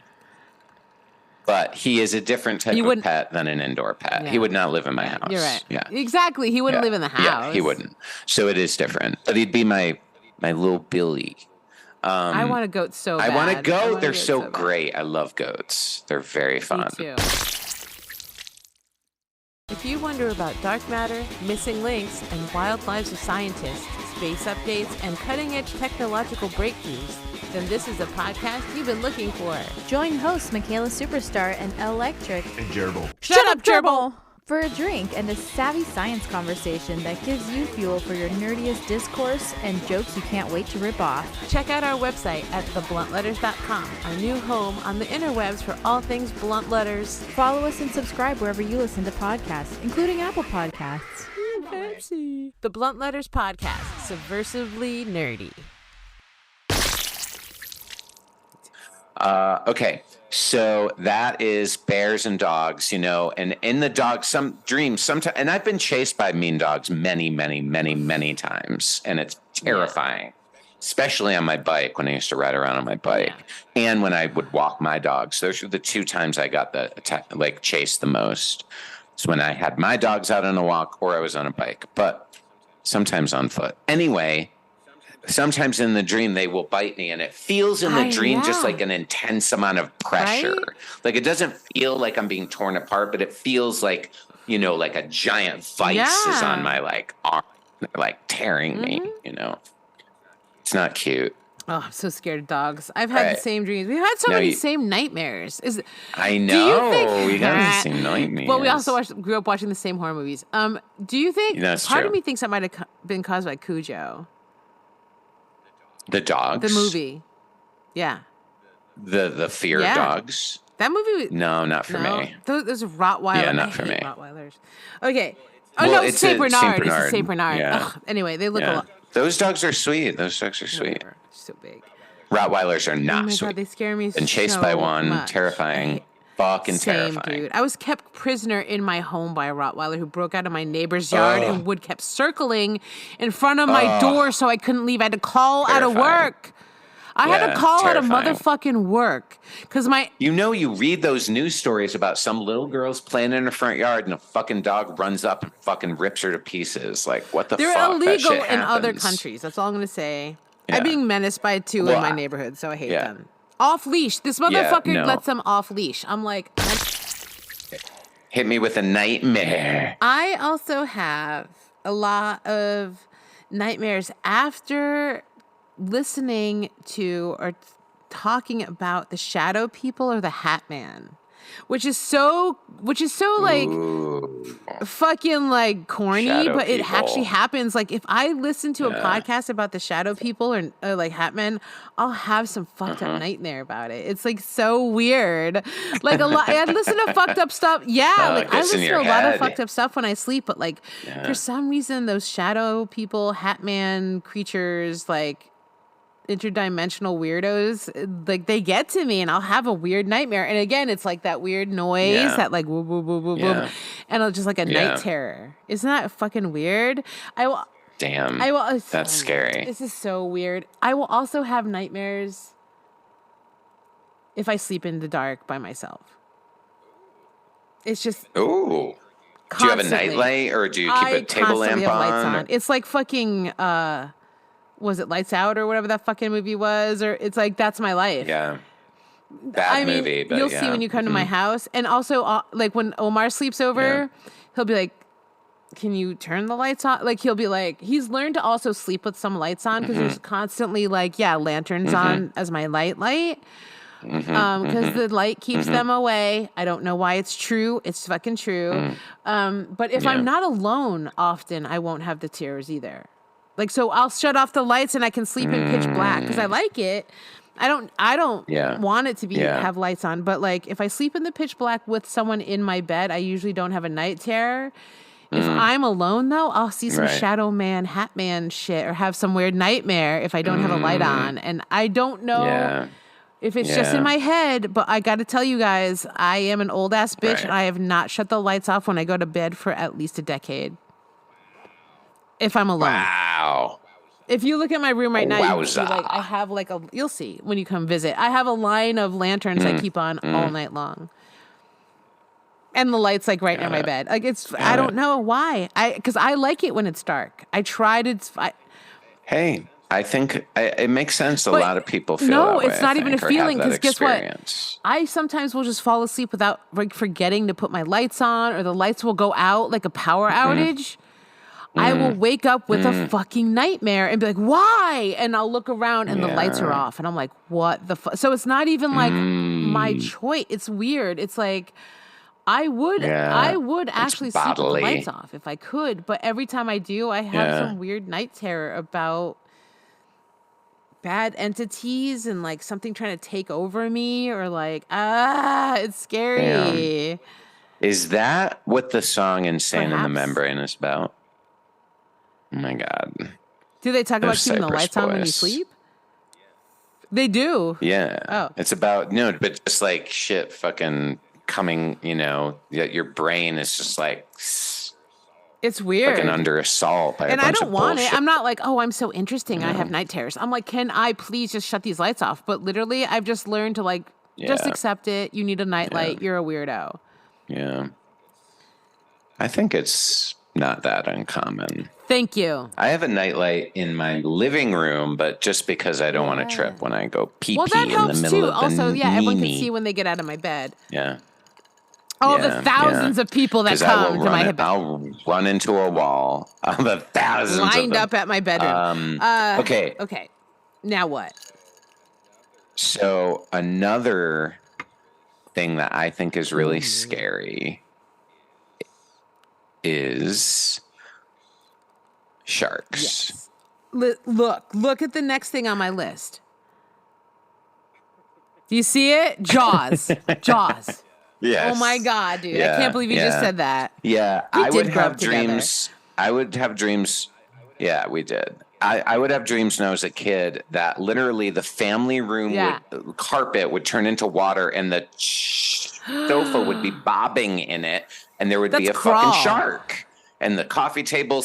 Speaker 1: But he is a different type of pet than an indoor pet. Yeah. He would not live in my house.
Speaker 2: You're right.
Speaker 1: Yeah.
Speaker 2: Exactly. He wouldn't live in the house.
Speaker 1: Yeah, he wouldn't. So it is different. But he'd be my little Billy.
Speaker 2: I want a goat so bad.
Speaker 1: I want a goat. They're so great. I love goats. They're very fun.
Speaker 2: Me too. If you wonder about dark matter, missing links, and wild lives of scientists, space updates, and cutting-edge technological breakthroughs, then this is a podcast you've been looking for.
Speaker 4: Join hosts Micaela Superstar and Electric
Speaker 3: And Gerbil.
Speaker 2: Shut up, Gerbil!
Speaker 4: For a drink and a savvy science conversation that gives you fuel for your nerdiest discourse and jokes you can't wait to rip off.
Speaker 2: Check out our website at thebluntletters.com, our new home on the interwebs for all things blunt letters.
Speaker 4: Follow us and subscribe wherever you listen to podcasts, including Apple Podcasts.
Speaker 2: Fancy. The Blunt Letters Podcast, subversively nerdy.
Speaker 1: Okay, so that is bears and dogs, and in the dogs, some dreams, sometimes, and I've been chased by mean dogs many, many, many, many times, and it's terrifying, especially on my bike when I used to ride around on my bike, and when I would walk my dogs. Those were the two times I got chased the most. It's when I had my dogs out on a walk or I was on a bike, but sometimes on foot. Anyway. Sometimes in the dream, they will bite me, and it feels in the dream just like an intense amount of pressure. Right? Like, it doesn't feel like I'm being torn apart, but it feels like, like a giant vice is on my, arm, tearing me, It's not cute.
Speaker 2: Oh, I'm so scared of dogs. I've had the same dreams. We've had so many same nightmares.
Speaker 1: I know. Do you think, we got the same nightmares.
Speaker 2: Well, we also grew up watching the same horror movies. Do you think, part of me thinks that might have been caused by Cujo.
Speaker 1: The dogs?
Speaker 2: The movie. Yeah.
Speaker 1: The fear of dogs?
Speaker 2: That movie?
Speaker 1: No, not for me.
Speaker 2: Those are Rottweiler.
Speaker 1: Yeah, not for me.
Speaker 2: Rottweilers. Okay. Oh, no, it's St. Bernard. It's a St. Bernard.
Speaker 1: Yeah.
Speaker 2: Anyway, they look a lot.
Speaker 1: Those dogs are sweet.
Speaker 2: Whatever. So big.
Speaker 1: Rottweilers are not sweet.
Speaker 2: God, they scare me
Speaker 1: and chased
Speaker 2: so
Speaker 1: by one.
Speaker 2: much.
Speaker 1: Terrifying. Fucking terrifying.
Speaker 2: Dude. I was kept prisoner in my home by a Rottweiler who broke out of my neighbor's yard and would kept circling in front of my door so I couldn't leave. I had to call out of work. I had to call out of motherfucking work because
Speaker 1: you read those news stories about some little girls playing in her front yard and a fucking dog runs up and fucking rips her to pieces. Like, what the fuck?
Speaker 2: They're illegal in other countries. That's all I'm going to say. Yeah. I'm being menaced by two in my neighborhood, so I hate them. Off leash. This motherfucker lets them off leash. I'm like,
Speaker 1: hit me with a nightmare.
Speaker 2: I also have a lot of nightmares after listening to or talking about the shadow people or the Hat Man, which is so like fucking like corny, shadow but people. It actually happens. Like if I listen to a podcast about the shadow people or like Hat Men, I'll have some fucked up nightmare about it. It's like so weird. Like a lot. I listen to fucked up stuff. Yeah, like I listen to a lot of fucked up stuff when I sleep. But like for some reason, those shadow people, Hat Man creatures, like interdimensional weirdos, like they get to me and I'll have a weird nightmare. And again, it's like that weird noise that like whoop, whoop, whoop, whoop, whoop, and it's just like a night terror. Isn't that fucking weird?
Speaker 1: That's scary.
Speaker 2: This is so weird. I will also have nightmares if I sleep in the dark by myself. It's just
Speaker 1: constantly. Do you have a nightlight or do you keep a table lamp on?
Speaker 2: It's like fucking was it Lights Out or whatever that fucking movie was? Or it's like, that's my life.
Speaker 1: Yeah. Bad movie, but
Speaker 2: you'll see when you come to my house. And also, like, when Omar sleeps over, he'll be like, can you turn the lights on? Like, he'll be like, he's learned to also sleep with some lights on because there's constantly, like, lanterns on as my light. Because the light keeps them away. I don't know why it's true. It's fucking true. But if I'm not alone often, I won't have the terrors either. Like, so I'll shut off the lights and I can sleep in pitch black because I like it. I don't want it to be have lights on. But like, if I sleep in the pitch black with someone in my bed, I usually don't have a night terror. If I'm alone though, I'll see some Shadow Man, Hat Man shit or have some weird nightmare if I don't have a light on. And I don't know if it's just in my head. But I got to tell you guys, I am an old ass bitch, and I have not shut the lights off when I go to bed for at least a decade. If I'm alone.
Speaker 1: Wow.
Speaker 2: If you look at my room right now, you can see,
Speaker 1: Wowza.
Speaker 2: like, I have like you'll see when you come visit. I have a line of lanterns I keep on all night long. And the light's like right near my bed. Like I don't know why. Because I like it when it's dark. I tried it.
Speaker 1: Hey, I think it makes sense. A lot of people feel
Speaker 2: no,
Speaker 1: that way,
Speaker 2: it's not
Speaker 1: I
Speaker 2: even a
Speaker 1: think, or
Speaker 2: feeling.
Speaker 1: have that
Speaker 2: Because guess what?
Speaker 1: experience.
Speaker 2: I sometimes will just fall asleep without like forgetting to put my lights on, or the lights will go out like a power outage. I will wake up with a fucking nightmare and be like, why? And I'll look around and the lights are off. And I'm like, what the fuck? So it's not even like my choice. It's weird. It's like, I would actually sleep with the lights off if I could. But every time I do, I have some weird night terror about bad entities and like something trying to take over me, or like, it's scary.
Speaker 1: Damn. Is that what the song Insane in the Membrane is about? Oh my God.
Speaker 2: Do they talk about keeping the lights on when you sleep? They do.
Speaker 1: Yeah.
Speaker 2: Oh.
Speaker 1: It's about, but just like shit fucking coming, your brain is just like,
Speaker 2: it's weird.
Speaker 1: fucking under assault by
Speaker 2: and
Speaker 1: a bunch
Speaker 2: I don't
Speaker 1: of
Speaker 2: want
Speaker 1: bullshit.
Speaker 2: it. I'm not like, oh, I'm so interesting. I have night terrors. I'm like, can I please just shut these lights off? But literally, I've just learned to like, just accept it. You need a nightlight. You're a weirdo.
Speaker 1: Yeah. I think it's not that uncommon.
Speaker 2: Thank you.
Speaker 1: I have a nightlight in my living room, but just because I don't want to trip when I go pee-pee
Speaker 2: Well, that
Speaker 1: in the
Speaker 2: helps
Speaker 1: middle
Speaker 2: too.
Speaker 1: of the
Speaker 2: Also, everyone can
Speaker 1: meanie.
Speaker 2: see when they get out of my bed.
Speaker 1: Yeah.
Speaker 2: All the thousands of people that come to my bed.
Speaker 1: I'll run into a wall. The thousands
Speaker 2: lined
Speaker 1: of them.
Speaker 2: up at my bedroom.
Speaker 1: Okay.
Speaker 2: Okay. Now what?
Speaker 1: So another thing that I think is really scary is sharks.
Speaker 2: Yes. Look at the next thing on my list. Do you see it? Jaws. Jaws.
Speaker 1: Yes.
Speaker 2: Oh my God, dude.
Speaker 1: Yeah,
Speaker 2: I can't believe you just said that.
Speaker 1: Yeah.
Speaker 2: We
Speaker 1: I
Speaker 2: did
Speaker 1: would
Speaker 2: grow
Speaker 1: have
Speaker 2: up together.
Speaker 1: dreams. I would have dreams. Yeah, we did. I would have dreams when I was a kid that literally the family room carpet would turn into water and the sofa would be bobbing in it, and there would be a fucking shark, and the coffee table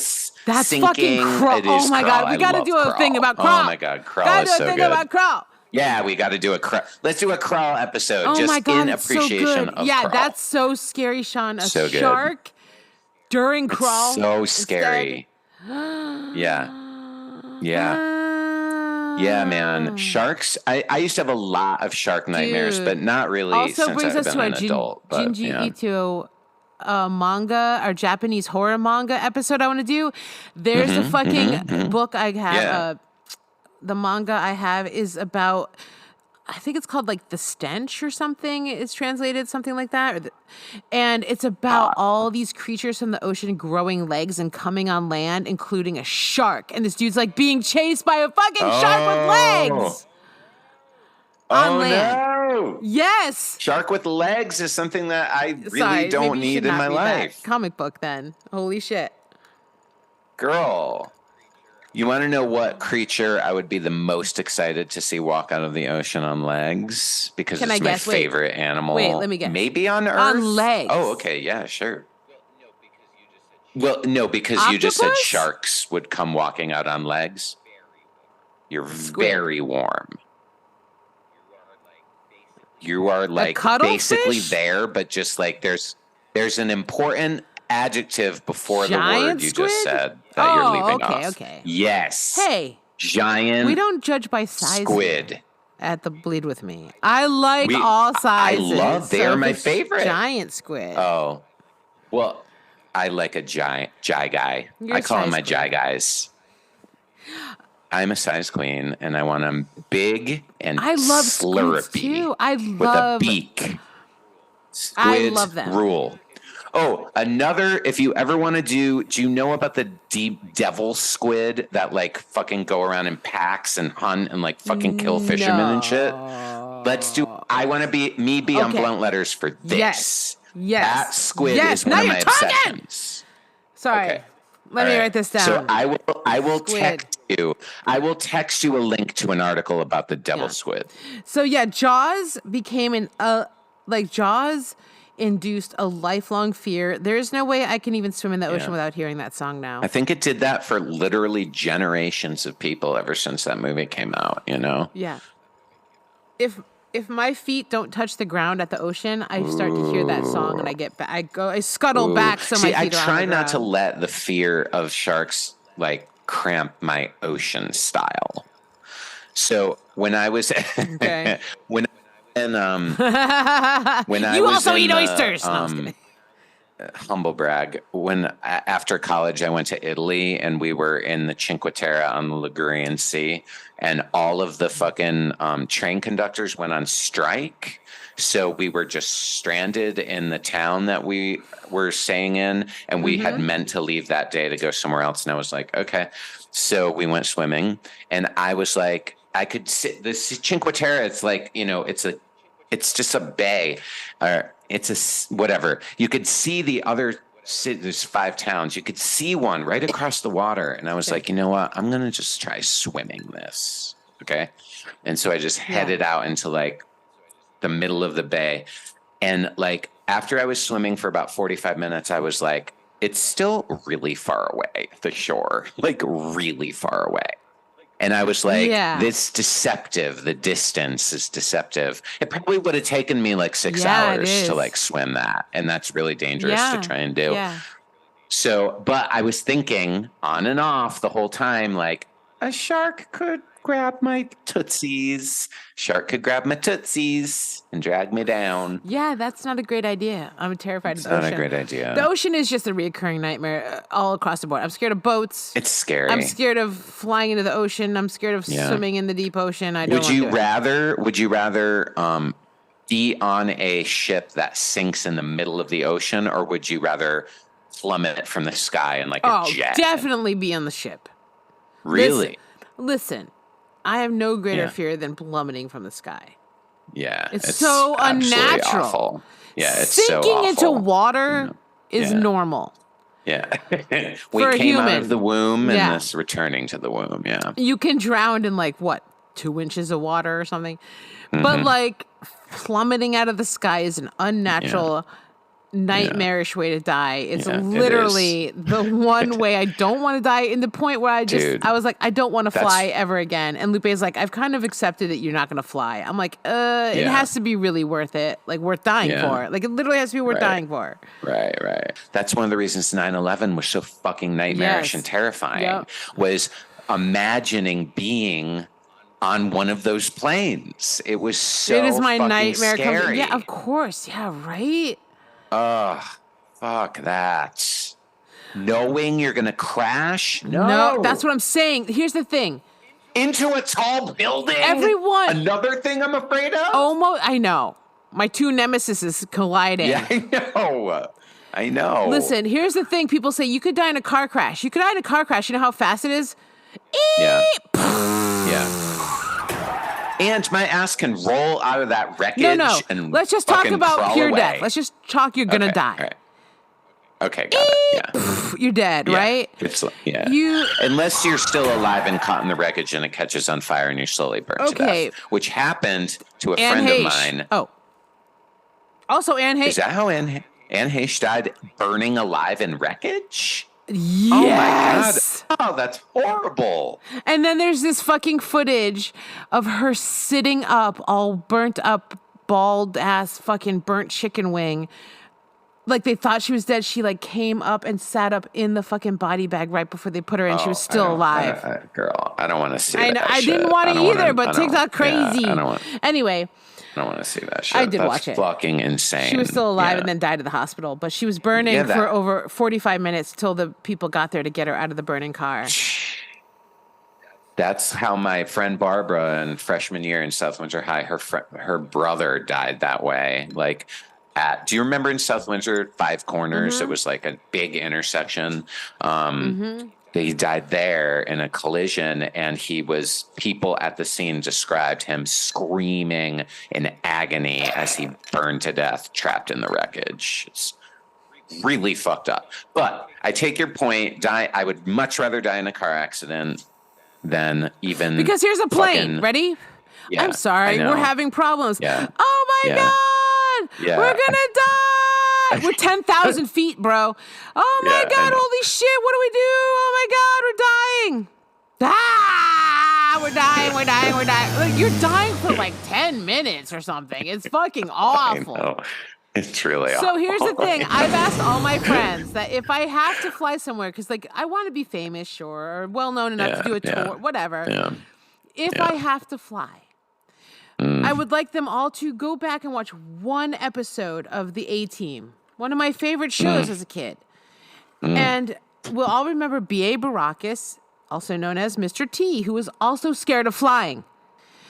Speaker 2: That's
Speaker 1: sinking.
Speaker 2: fucking Crawl. Oh my God, we got to do a thing about Crawl.
Speaker 1: Oh my God, Crawl is so good.
Speaker 2: Gotta do a thing about Crawl.
Speaker 1: Yeah, we got to do a Crawl. Let's do a Crawl episode.
Speaker 2: Oh
Speaker 1: just
Speaker 2: my God,
Speaker 1: in
Speaker 2: it's
Speaker 1: appreciation
Speaker 2: so good.
Speaker 1: of
Speaker 2: Yeah,
Speaker 1: Crawl.
Speaker 2: that's so scary, Sean. A
Speaker 1: So good.
Speaker 2: shark during Crawl.
Speaker 1: So scary. Yeah. Yeah, man. Sharks. I used to have a lot of shark nightmares, but not really
Speaker 2: Also
Speaker 1: since
Speaker 2: brings
Speaker 1: I've
Speaker 2: us
Speaker 1: been
Speaker 2: to
Speaker 1: an
Speaker 2: our
Speaker 1: adult. But,
Speaker 2: Junji Ito manga, our Japanese horror manga episode I want to do. There's a fucking book I have. The manga I have is about, I think it's called like The Stench or something. It's translated something like that. And it's about all these creatures from the ocean growing legs and coming on land, including a shark. And this dude's like being chased by a fucking shark with legs. On land.
Speaker 1: No.
Speaker 2: Yes.
Speaker 1: Shark with legs is something that I really don't need in my life.
Speaker 2: Comic book then. Holy shit.
Speaker 1: Girl. You want to know what creature I would be the most excited to see walk out of the ocean on legs? Because
Speaker 2: Can
Speaker 1: it's
Speaker 2: I
Speaker 1: my
Speaker 2: guess?
Speaker 1: favorite animal.
Speaker 2: Wait, let me guess.
Speaker 1: Maybe on Earth?
Speaker 2: On legs.
Speaker 1: Oh, okay. Yeah, sure. Well, no, because you just said
Speaker 2: Octopus?
Speaker 1: sharks would come walking out on legs. You're very warm. You are like basically
Speaker 2: cuttlefish?
Speaker 1: there, but just like there's an important adjective before the
Speaker 2: Giant
Speaker 1: word you
Speaker 2: squid?
Speaker 1: just said that you're leaving off.
Speaker 2: Okay.
Speaker 1: Yes.
Speaker 2: Hey.
Speaker 1: Giant
Speaker 2: We don't judge by size
Speaker 1: squid.
Speaker 2: at the Bleed With Me. I like all sizes.
Speaker 1: I love, they are
Speaker 2: if
Speaker 1: my
Speaker 2: it's
Speaker 1: favorite.
Speaker 2: Giant squid.
Speaker 1: Oh, well, I like a giant guy.
Speaker 2: You're
Speaker 1: I
Speaker 2: a
Speaker 1: call them
Speaker 2: size
Speaker 1: my
Speaker 2: queen.
Speaker 1: Jai guys. I'm a size queen, and I want them big and
Speaker 2: I love
Speaker 1: slurpy
Speaker 2: squids too. I
Speaker 1: with
Speaker 2: love
Speaker 1: a beak. Squids
Speaker 2: I love them.
Speaker 1: rule. Oh, another, if you ever want to do you know about the deep devil squid that like fucking go around in packs and hunt and like fucking kill fishermen and shit? Let's do, I want to be on
Speaker 2: Okay.
Speaker 1: Blunt Letters for this.
Speaker 2: Yes.
Speaker 1: That squid
Speaker 2: Yes.
Speaker 1: is one
Speaker 2: Now
Speaker 1: of my
Speaker 2: you're talking!
Speaker 1: obsessions.
Speaker 2: Sorry.
Speaker 1: Okay.
Speaker 2: Let me
Speaker 1: All right.
Speaker 2: write this down.
Speaker 1: So I will
Speaker 2: Squid.
Speaker 1: text you. I will text you a link to an article about the devil squid.
Speaker 2: So yeah, Jaws became Jaws induced a lifelong fear. There is no way I can even swim in the ocean without hearing that song now.
Speaker 1: I think it did that for literally generations of people ever since that movie came out, you know?
Speaker 2: Yeah. If my feet don't touch the ground at the ocean, I start to hear that song and I scuttle back so my feet are on the ground.
Speaker 1: I try not to let the fear of sharks like cramp my ocean style. So when I was when I
Speaker 2: you
Speaker 1: was
Speaker 2: also
Speaker 1: in
Speaker 2: eat oysters. No, I was kidding.
Speaker 1: Humble brag. When after college, I went to Italy and we were in the Cinque Terre on the Ligurian Sea, and all of the fucking train conductors went on strike. So we were just stranded in the town that we were staying in, and we had meant to leave that day to go somewhere else. And I was like, okay. So we went swimming, and I was like, I could sit the Cinque Terre. It's like, you know, it's just a bay. It's whatever. You could see the other city. There's 5 towns. You could see one right across the water. And I was like, you know what? I'm going to just try swimming this. Okay. And so I just headed out into like the middle of the bay. And like, after I was swimming for about 45 minutes, I was like, it's still really far away, the shore, like really far away. And I was like, this deceptive. The distance is deceptive. It probably would have taken me like 6 hours to like swim that. And that's really dangerous to try and do. Yeah. So, but I was thinking on and off the whole time, like a shark could grab my tootsies. Shark could grab my tootsies and drag me down.
Speaker 2: Yeah, that's not a great idea. I'm terrified of the ocean.
Speaker 1: It's not a great idea.
Speaker 2: The ocean is just a reoccurring nightmare all across the board. I'm scared of boats.
Speaker 1: It's scary.
Speaker 2: I'm scared of flying into the ocean. I'm scared of swimming in the deep ocean.
Speaker 1: Would you rather be on a ship that sinks in the middle of the ocean, or would you rather plummet from the sky in like a jet?
Speaker 2: Definitely be on the ship.
Speaker 1: Really?
Speaker 2: Listen. I have no greater fear than plummeting from the sky.
Speaker 1: Yeah.
Speaker 2: It's so unnatural.
Speaker 1: Awful. Yeah, it's
Speaker 2: sinking
Speaker 1: so awful.
Speaker 2: into water is normal.
Speaker 1: Yeah. We came out of the womb and this returning to the womb. Yeah.
Speaker 2: You can drown in like 2 inches of water or something. But like plummeting out of the sky is an unnatural nightmarish way to die. It's literally the one way I don't want to die, in the point where I was like, I don't want to fly ever again. And Lupe's like, I've kind of accepted that you're not going to fly. I'm like, it has to be really worth it. Like worth dying for. Like it literally has to be worth dying for.
Speaker 1: Right. That's one of the reasons 9/11 was so fucking nightmarish and terrifying was imagining being on one of those planes. It was so
Speaker 2: it is my nightmare
Speaker 1: scary.
Speaker 2: Yeah, of course. Yeah, right?
Speaker 1: Ugh, fuck that. Knowing you're going to crash?
Speaker 2: No, that's what I'm saying. Here's the thing.
Speaker 1: Into a tall building?
Speaker 2: Everyone.
Speaker 1: Another thing I'm afraid of?
Speaker 2: Almost. I know. My 2 nemesis is colliding.
Speaker 1: Yeah, I know.
Speaker 2: Listen, here's the thing. People say you could die in a car crash. You could die in a car crash. You know how fast it is?
Speaker 1: Yeah. And my ass can roll out of that wreckage.
Speaker 2: No.
Speaker 1: And
Speaker 2: let's just talk about pure
Speaker 1: away.
Speaker 2: death. Let's just talk. You're gonna die.
Speaker 1: Right. Okay, got it. Yeah.
Speaker 2: You're dead, right?
Speaker 1: It's, unless you're still alive and caught in the wreckage and it catches on fire and you're slowly burned to death, which happened to a friend of mine.
Speaker 2: Oh. Also, Anne Heche.
Speaker 1: Is that how Anne Heche died, burning alive in wreckage?
Speaker 2: Yes.
Speaker 1: Oh my God. Oh, that's horrible.
Speaker 2: And then there's this fucking footage of her sitting up, all burnt up, bald ass fucking burnt chicken wing. Like they thought she was dead. She like came up and sat up in the fucking body bag right before they put her in. She was still alive.
Speaker 1: Girl, I don't want to see that.
Speaker 2: I didn't want to either, but TikTok crazy. Anyway.
Speaker 1: I don't want to see that shit.
Speaker 2: I did watch it.
Speaker 1: Fucking insane.
Speaker 2: She was still alive and then died at the hospital, but she was burning for over 45 minutes till the people got there to get her out of the burning car.
Speaker 1: That's how my friend Barbara in freshman year in South Windsor High, her brother died that way. Like do you remember in South Windsor, 5 Corners? It was like a big intersection. He died there in a collision, and people at the scene described him screaming in agony as he burned to death, trapped in the wreckage. It's really fucked up. But I take your point. I would much rather die in a car accident than even
Speaker 2: because here's a plane.
Speaker 1: fucking-
Speaker 2: Ready?
Speaker 1: Yeah,
Speaker 2: I'm sorry,
Speaker 1: I know.
Speaker 2: we're having problems.
Speaker 1: Yeah.
Speaker 2: Oh my
Speaker 1: Yeah.
Speaker 2: God,
Speaker 1: Yeah.
Speaker 2: we're gonna die. We're 10,000 feet, bro. Oh my
Speaker 1: Yeah, I
Speaker 2: God,
Speaker 1: know.
Speaker 2: holy shit, what do we do? Oh my God, we're dying. We're dying. Like, you're dying for like 10 minutes or something. It's fucking awful.
Speaker 1: I know. It's really
Speaker 2: So
Speaker 1: awful.
Speaker 2: here's the thing. I've asked all my friends that if I have to fly somewhere, because like I want to be famous, sure, or well known enough to do a tour, whatever.
Speaker 1: Yeah.
Speaker 2: If I have to fly, I would like them all to go back and watch one episode of The A-Team, one of my favorite shows as a kid. And we'll all remember B.A. Baracus, also known as Mr. T, who was also scared of flying.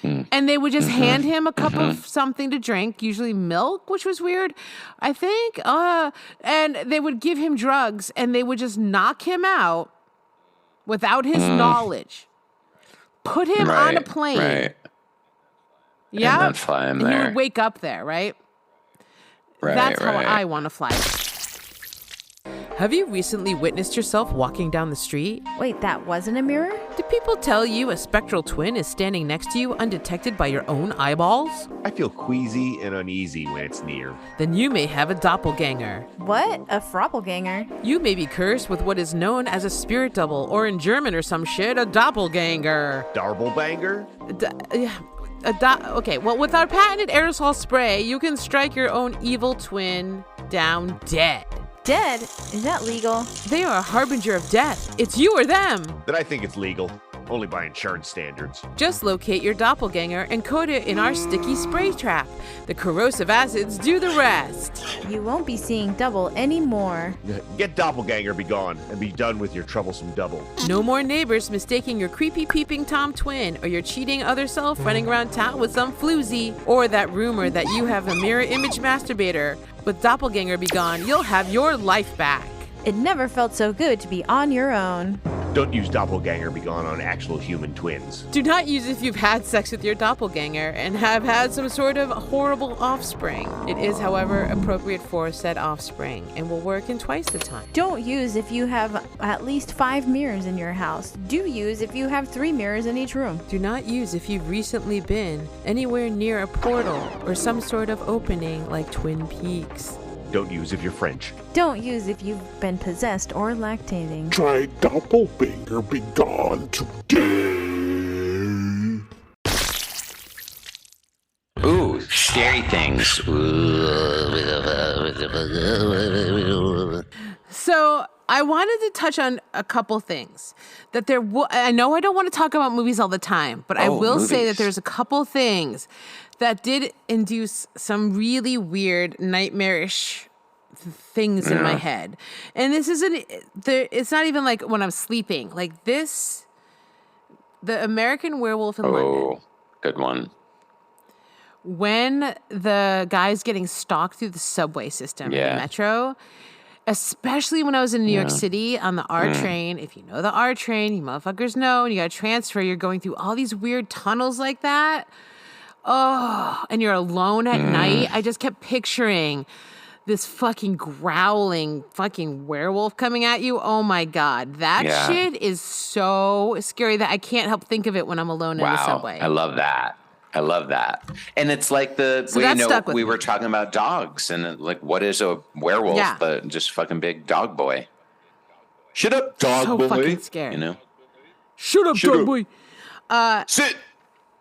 Speaker 2: And they would just hand him a cup of something to drink, usually milk, which was weird, I think. And they would give him drugs, and they would just knock him out without his knowledge. Put him on a plane.
Speaker 1: Right.
Speaker 2: Yeah.
Speaker 1: And then fly him
Speaker 2: and
Speaker 1: there.
Speaker 2: you would wake up there, right?
Speaker 1: Right,
Speaker 2: That's how
Speaker 1: right.
Speaker 2: I want to fly. Have you recently witnessed yourself walking down the street?
Speaker 4: Wait, that wasn't a mirror?
Speaker 2: Do people tell you a spectral twin is standing next to you undetected by your own eyeballs?
Speaker 3: I feel queasy and uneasy when it's near.
Speaker 2: Then you may have a doppelganger.
Speaker 4: What? A froppelganger?
Speaker 2: You may be cursed with what is known as a spirit double, or in German or some shit, a doppelganger.
Speaker 3: Darblebanger?
Speaker 2: Okay, well, with our patented aerosol spray, you can strike your own evil twin down dead.
Speaker 4: Dead? Is that legal?
Speaker 2: They are a harbinger of death. It's you or them.
Speaker 3: Then I think it's legal. Only by insurance standards.
Speaker 2: Just locate your doppelganger and coat it in our sticky spray trap. The corrosive acids do the rest.
Speaker 4: You won't be seeing double anymore.
Speaker 3: Get Doppelganger be gone and be done with your troublesome double.
Speaker 2: No more neighbors mistaking your creepy peeping Tom twin or your cheating other self running around town with some floozy, or that rumor that you have a mirror image masturbator. With Doppelganger be gone, you'll have your life back.
Speaker 4: It never felt so good to be on your own.
Speaker 3: Don't use Doppelganger be gone on actual human twins.
Speaker 2: Do not use if you've had sex with your doppelganger and have had some sort of horrible offspring. It is, however, appropriate for said offspring and will work in twice the time.
Speaker 4: Don't use if you have at least 5 mirrors in your house. Do use if you have 3 mirrors in each room.
Speaker 2: Do not use if you've recently been anywhere near a portal or some sort of opening like Twin Peaks.
Speaker 3: Don't use if you're French.
Speaker 4: Don't use if you've been possessed or lactating.
Speaker 9: Try Doppelbanger be gone today.
Speaker 1: Ooh, scary things.
Speaker 2: So I wanted to touch on a couple things that I know I don't want to talk about movies all the time, but I will say that there's a couple things that did induce some really weird, nightmarish things in my head. And this isn't, it's not even like when I'm sleeping. Like this, the American Werewolf in London.
Speaker 1: Oh, good one.
Speaker 2: When the guy's getting stalked through the subway system in the metro, especially when I was in New York City on the R train. If you know the R train, you motherfuckers know, and you got to transfer, you're going through all these weird tunnels like that. Oh, and you're alone at night. I just kept picturing this fucking growling fucking werewolf coming at you. Oh my God. That shit is so scary that I can't help think of it when I'm alone in the subway.
Speaker 1: I love that. And it's like we were talking about dogs and like, what is a werewolf but just fucking big dog boy? Shut up, dog boy.
Speaker 2: So fucking scared.
Speaker 1: You know?
Speaker 2: Shut up, dog boy.
Speaker 1: Sit.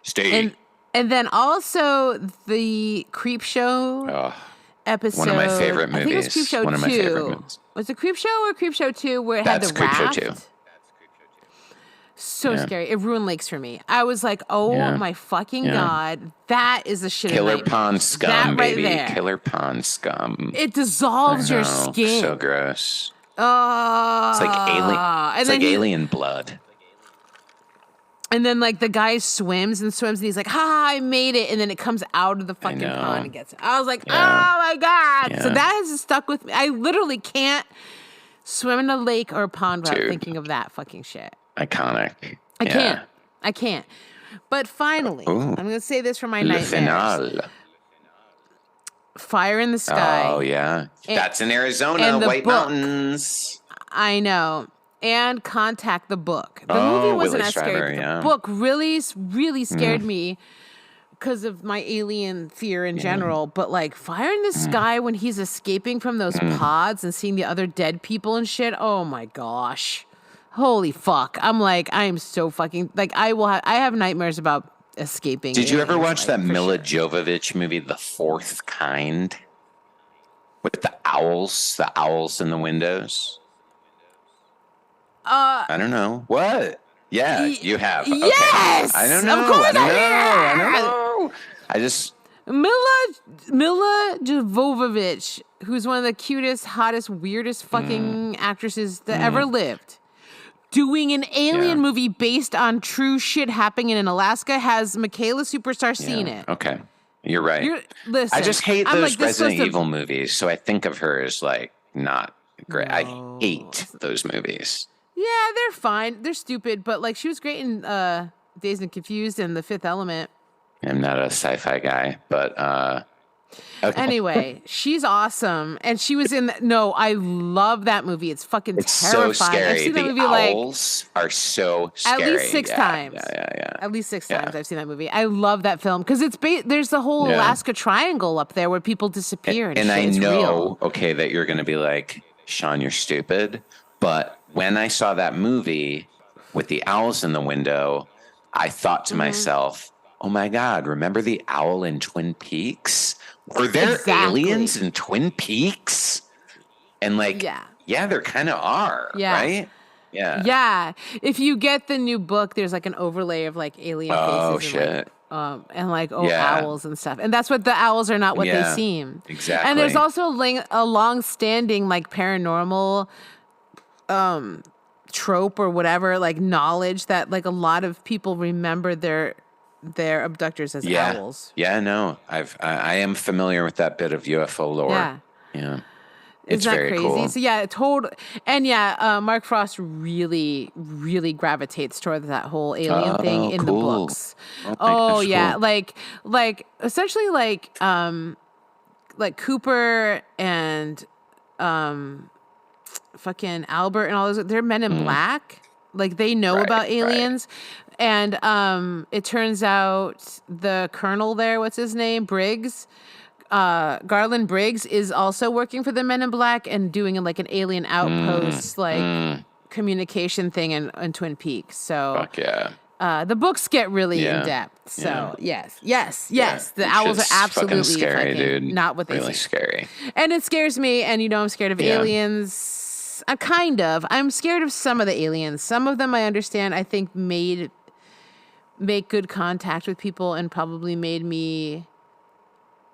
Speaker 1: Stay.
Speaker 2: And then also the Creep Show episode.
Speaker 1: One of my favorite movies.
Speaker 2: I think it was Creep Show 2.
Speaker 1: One of my favorite movies.
Speaker 2: Was it Creep Show or Creep Show 2 where it had the
Speaker 1: Creep
Speaker 2: raft?
Speaker 1: Show 2.
Speaker 2: So scary. It ruined lakes for me. I was like, oh my fucking God. That is the shit.
Speaker 1: Killer pond scum,
Speaker 2: that
Speaker 1: baby.
Speaker 2: Right there.
Speaker 1: Killer pond scum.
Speaker 2: It dissolves your skin.
Speaker 1: So gross.
Speaker 2: Oh.
Speaker 1: It's like alien. It's like alien blood.
Speaker 2: And then, like, the guy swims, and he's like, I made it. And then it comes out of the fucking pond and gets it. I was like, oh, my God. Yeah. So that has stuck with me. I literally can't swim in a lake or a pond without thinking of that fucking shit.
Speaker 1: Iconic.
Speaker 2: I can't. But finally, I'm going to say this for my nightmares.
Speaker 1: Finale.
Speaker 2: Fire in the Sky.
Speaker 1: Oh, yeah. That's in Arizona, White Mountains.
Speaker 2: I know. and Contact the book. The movie wasn't
Speaker 1: Willie
Speaker 2: as scary.
Speaker 1: Strider,
Speaker 2: But
Speaker 1: yeah.
Speaker 2: the book really, really scared me because of my alien fear in general. But like Fire in the Sky when he's escaping from those pods and seeing the other dead people and shit. Oh my gosh. Holy fuck. I'm like, I am so fucking like I have nightmares about escaping.
Speaker 1: Did you ever
Speaker 2: aliens,
Speaker 1: watch
Speaker 2: like,
Speaker 1: that
Speaker 2: for
Speaker 1: Mila
Speaker 2: sure.
Speaker 1: Jovovich movie, The Fourth Kind? With the owls in the windows? I don't know. What? Yeah, you have. Okay.
Speaker 2: Yes!
Speaker 1: I don't know.
Speaker 2: Of course
Speaker 1: I don't
Speaker 2: I
Speaker 1: know.
Speaker 2: have!
Speaker 1: I don't know. I just
Speaker 2: Mila Jovovich, who's one of the cutest, hottest, weirdest fucking actresses that ever lived, doing an alien movie based on true shit happening in Alaska, has Micaela Superstar seen it.
Speaker 1: Okay. You're right.
Speaker 2: Listen,
Speaker 1: I just hate
Speaker 2: I'm
Speaker 1: those
Speaker 2: like, this
Speaker 1: Resident
Speaker 2: was the-
Speaker 1: Evil movies, so I think of her as like not great. I hate those movies.
Speaker 2: Yeah, they're fine. They're stupid, but like she was great in Dazed and Confused and The Fifth Element.
Speaker 1: I'm not a sci-fi guy, but okay.
Speaker 2: Anyway, she's awesome, and she was in. No, I love that movie. It's fucking
Speaker 1: It's
Speaker 2: terrifying.
Speaker 1: so scary.
Speaker 2: I've seen that
Speaker 1: The
Speaker 2: movie like
Speaker 1: owls are so scary.
Speaker 2: at least six times.
Speaker 1: Yeah.
Speaker 2: At least six times I've seen that movie. I love that film because it's there's the whole Alaska Triangle up there where people disappear and shit.
Speaker 1: I
Speaker 2: It's
Speaker 1: know,
Speaker 2: real.
Speaker 1: okay, that you're going to be like, Sean, you're stupid. But when I saw that movie with the owls in the window, I thought to myself, oh my God, remember the owl in Twin Peaks? Were there aliens in Twin Peaks? And like, yeah, there kind of are, right? Yeah.
Speaker 2: Yeah. If you get the new book, there's like an overlay of like alien faces.
Speaker 1: Oh, shit.
Speaker 2: And like owls and stuff. And that's what the owls are not what they seem.
Speaker 1: Exactly.
Speaker 2: And there's also a long-standing like paranormal trope or whatever, like knowledge that like a lot of people remember their abductors as owls.
Speaker 1: Yeah, no. I am familiar with that bit of UFO lore. Yeah. It's
Speaker 2: Isn't that
Speaker 1: very
Speaker 2: crazy?
Speaker 1: cool.
Speaker 2: So Mark Frost really, really gravitates toward that whole alien thing in the books.
Speaker 1: Cool.
Speaker 2: Like essentially like Cooper and fucking Albert and all those. They're Men in Black. Like they know about aliens. And it turns out the colonel there, what's his name? Briggs. Garland Briggs is also working for the Men in Black and doing like an alien outpost communication thing in Twin Peaks. So
Speaker 1: fuck yeah.
Speaker 2: The books get really in depth. So yes. The owls are absolutely
Speaker 1: scary, dude.
Speaker 2: Not what they
Speaker 1: really
Speaker 2: seem.
Speaker 1: Scary.
Speaker 2: And it scares me. And I'm scared of aliens. I'm scared of some of the aliens. Some of them I understand. I think make good contact with people and probably made me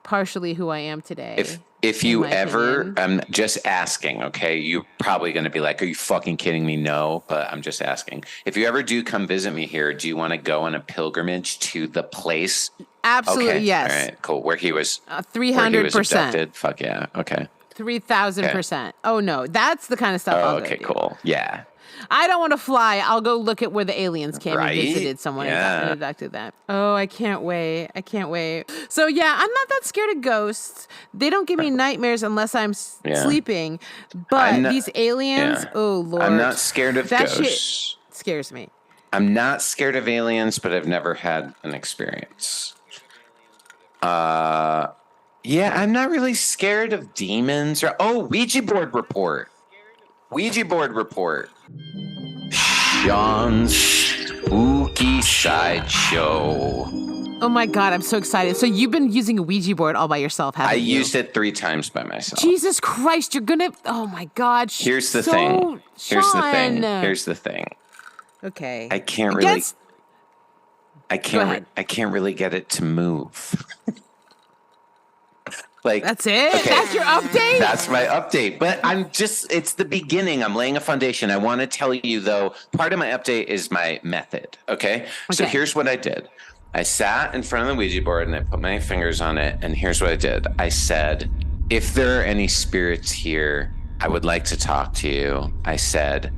Speaker 2: partially who I am today.
Speaker 1: If you ever, I'm just asking, okay? You're probably going to be like, are you fucking kidding me? No, but I'm just asking. If you ever do come visit me here, do you want to go on a pilgrimage to the place?
Speaker 2: Absolutely,
Speaker 1: okay.
Speaker 2: yes.
Speaker 1: All right, cool. Where he was
Speaker 2: 300%.
Speaker 1: Fuck yeah. Okay.
Speaker 2: 3,000%. Oh no, that's the kind of stuff I'll go do.
Speaker 1: Cool. Yeah.
Speaker 2: I don't want to fly. I'll go look at where the aliens came and visited someone and abducted them. Oh, I can't wait. So yeah, I'm not that scared of ghosts. They don't give me nightmares unless I'm sleeping. But these aliens, oh Lord.
Speaker 1: I'm not scared of ghosts.
Speaker 2: Shit scares me.
Speaker 1: I'm not scared of aliens, but I've never had an experience. I'm not really scared of demons Ouija board report. Sean's spooky sideshow.
Speaker 2: Oh my God, I'm so excited. So you've been using a Ouija board all by yourself, haven't you?
Speaker 1: I used it 3 times by myself.
Speaker 2: Jesus Christ, you're gonna, oh my God.
Speaker 1: Here's the
Speaker 2: thing. Okay.
Speaker 1: I can't really get it to move. Like,
Speaker 2: that's it?
Speaker 1: Okay.
Speaker 2: That's your update?
Speaker 1: That's my update. But it's the beginning. I'm laying a foundation. I want to tell you, though, part of my update is my method. Okay? So here's what I did. I sat in front of the Ouija board and I put my fingers on it. And here's what I did. I said, if there are any spirits here, I would like to talk to you. I said,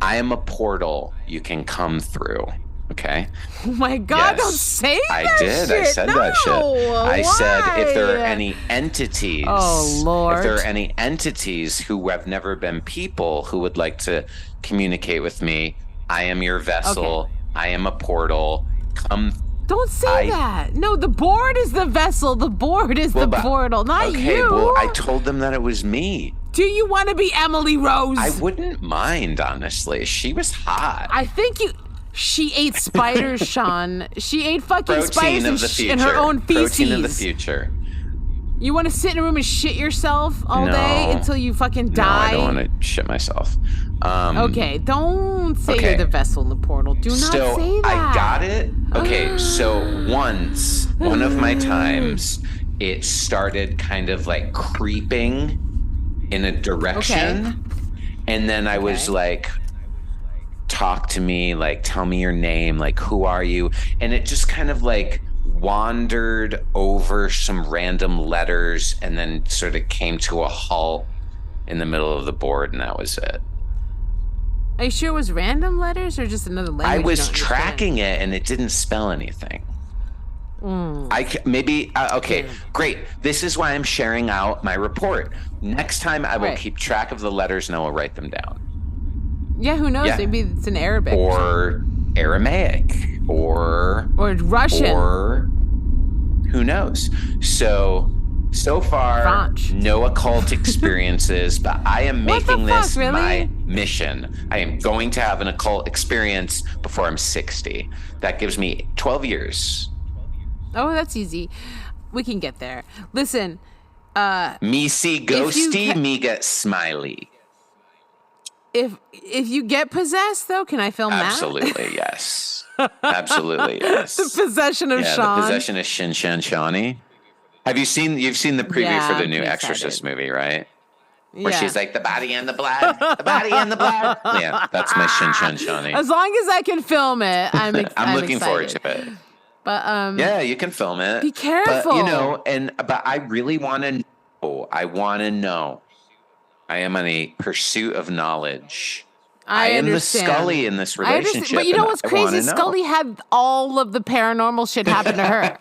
Speaker 1: I am a portal you can come through. Okay.
Speaker 2: Oh my God!
Speaker 1: Yes.
Speaker 2: Don't say that.
Speaker 1: I did.
Speaker 2: Shit.
Speaker 1: I said that shit. I said if there are
Speaker 2: Why?
Speaker 1: any entities.
Speaker 2: Oh, Lord.
Speaker 1: If there are any entities who have never been people who would like to communicate with me, I am your vessel.
Speaker 2: Okay.
Speaker 1: I am a portal. Come.
Speaker 2: Don't say that. No, the board is the vessel. The board is the portal, not
Speaker 1: okay,
Speaker 2: you.
Speaker 1: Well, I told them that it was me.
Speaker 2: Do you want to be Emily Rose?
Speaker 1: I wouldn't mind, honestly. She was hot.
Speaker 2: I think you. She ate spiders, Sean. She ate fucking
Speaker 1: Protein
Speaker 2: spiders
Speaker 1: of the future.
Speaker 2: in her own feces.
Speaker 1: Protein of the future.
Speaker 2: You want to sit in a room and shit yourself all day until you fucking die?
Speaker 1: No, I don't want to shit myself.
Speaker 2: Okay, don't say you're the vessel in the portal. Do not say that.
Speaker 1: I got it. Okay, so once, one of my times, it started kind of like creeping in a direction. Okay. And then I was like, talk to me, like, tell me your name, like, who are you? And it just kind of like wandered over some random letters and then sort of came to a halt in the middle of the board, and that was it.
Speaker 2: Are you sure it was random letters or just another language?
Speaker 1: I was tracking it and it didn't spell anything. Okay, great. This is why I'm sharing out my report. Next time I will keep track of the letters and I will write them down.
Speaker 2: Yeah, who knows? Maybe it's in Arabic.
Speaker 1: Or Aramaic. Or
Speaker 2: Russian.
Speaker 1: Or who knows? So far,
Speaker 2: French.
Speaker 1: No occult experiences, but I am making this
Speaker 2: really?
Speaker 1: my mission. I am going to have an occult experience before I'm 60. That gives me 12 years.
Speaker 2: Oh, that's easy. We can get there. Listen.
Speaker 1: Me see ghosty, me get smiley.
Speaker 2: If you get possessed, though, can I film
Speaker 1: Absolutely, yes. Absolutely, yes.
Speaker 2: The possession of Sean.
Speaker 1: The possession of Shin Shan Shawnee. You've seen the preview for the new Exorcist movie, right? Where she's like, the body and the blood, the body and the blood. Yeah, that's my Shin Shan Shawnee.
Speaker 2: As long as I can film it, I'm
Speaker 1: looking forward to it.
Speaker 2: But
Speaker 1: yeah, you can film it.
Speaker 2: Be careful.
Speaker 1: But, but I really want to know. I want to know. I am on a pursuit of knowledge.
Speaker 2: I
Speaker 1: am
Speaker 2: understand.
Speaker 1: the Scully in this relationship.
Speaker 2: But you know what's crazy? Scully had all of the paranormal shit happen to her.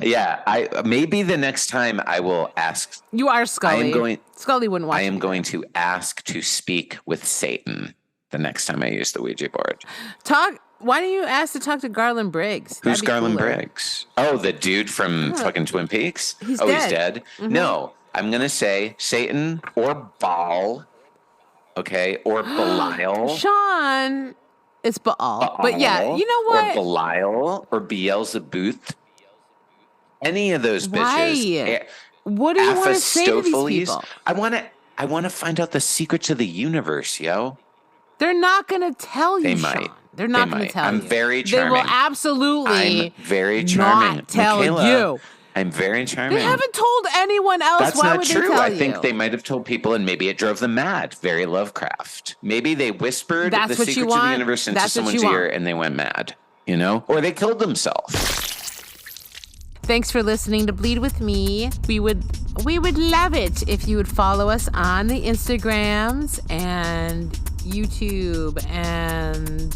Speaker 1: Yeah, maybe the next time I will ask.
Speaker 2: You are Scully. Scully wouldn't watch.
Speaker 1: I am going to ask to speak with Satan the next time I use the Ouija board.
Speaker 2: Why don't you ask to talk to Garland Briggs?
Speaker 1: Who's Garland Briggs? Oh, the dude from fucking Twin Peaks?
Speaker 2: He's
Speaker 1: dead. He's dead?
Speaker 2: Mm-hmm.
Speaker 1: No, I'm going to say Satan or Baal, okay, or Belial.
Speaker 2: Sean, it's Baal. But yeah, you know what?
Speaker 1: Or Belial or Beelzebub. Any of those bitches.
Speaker 2: Why? What do you want to say to these people?
Speaker 1: I want to find out the secrets of the universe, yo.
Speaker 2: They're not going to tell you,
Speaker 1: They
Speaker 2: Sean.
Speaker 1: might.
Speaker 2: They're not going to tell you.
Speaker 1: I'm very charming.
Speaker 2: They will absolutely
Speaker 1: I'm very charming.
Speaker 2: not tell
Speaker 1: Micaela,
Speaker 2: you.
Speaker 1: I'm very charming.
Speaker 2: They haven't told anyone else.
Speaker 1: That's
Speaker 2: Why
Speaker 1: not
Speaker 2: would
Speaker 1: true.
Speaker 2: They tell
Speaker 1: I
Speaker 2: you?
Speaker 1: think they might have told people, and maybe it drove them mad. Very Lovecraft. Maybe they whispered the secrets of the universe into someone's ear, and they went mad. You know, or they killed themselves.
Speaker 2: Thanks for listening to Bleed With Me. We would love it if you would follow us on the Instagrams and YouTube and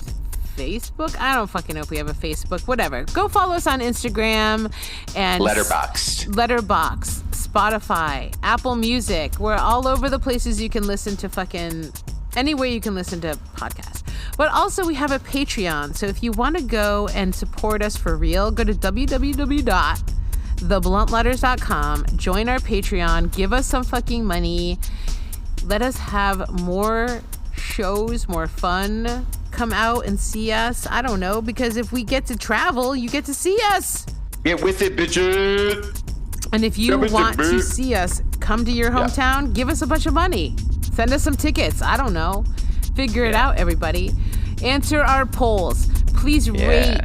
Speaker 2: Facebook. I don't fucking know if we have a Facebook. Whatever. Go follow us on Instagram and
Speaker 1: Letterboxd,
Speaker 2: Spotify, Apple Music. We're all over the places you can listen to fucking anywhere you can listen to podcasts. But also we have a Patreon. So if you want to go and support us for real, go to www.thebluntletters.com, join our Patreon, give us some fucking money. Let us have more shows, more fun. Come out and see us. I don't know, because if we get to travel, you get to see us.
Speaker 1: Get with it, bitches.
Speaker 2: And if you want to see us come to your hometown, give us a bunch of money. Send us some tickets. I don't know. Figure it out, everybody. Answer our polls. Please rate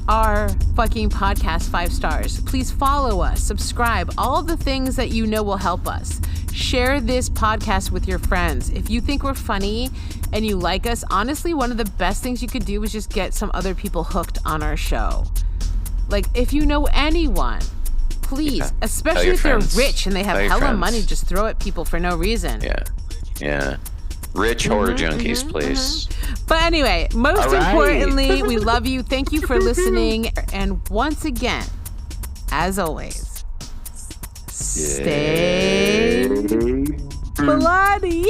Speaker 2: our fucking podcast 5 stars. Please follow us, subscribe, all the things that you know will help us. Share this podcast with your friends. If you think we're funny and you like us, honestly, one of the best things you could do is just get some other people hooked on our show. Like, if you know anyone, please, especially if they're rich and they have hella money, just throw at people for no reason.
Speaker 1: Yeah. Rich horror junkies, please.
Speaker 2: But anyway, most
Speaker 1: All right.
Speaker 2: importantly, we love you. Thank you for listening. And once again, as always, stay bloody.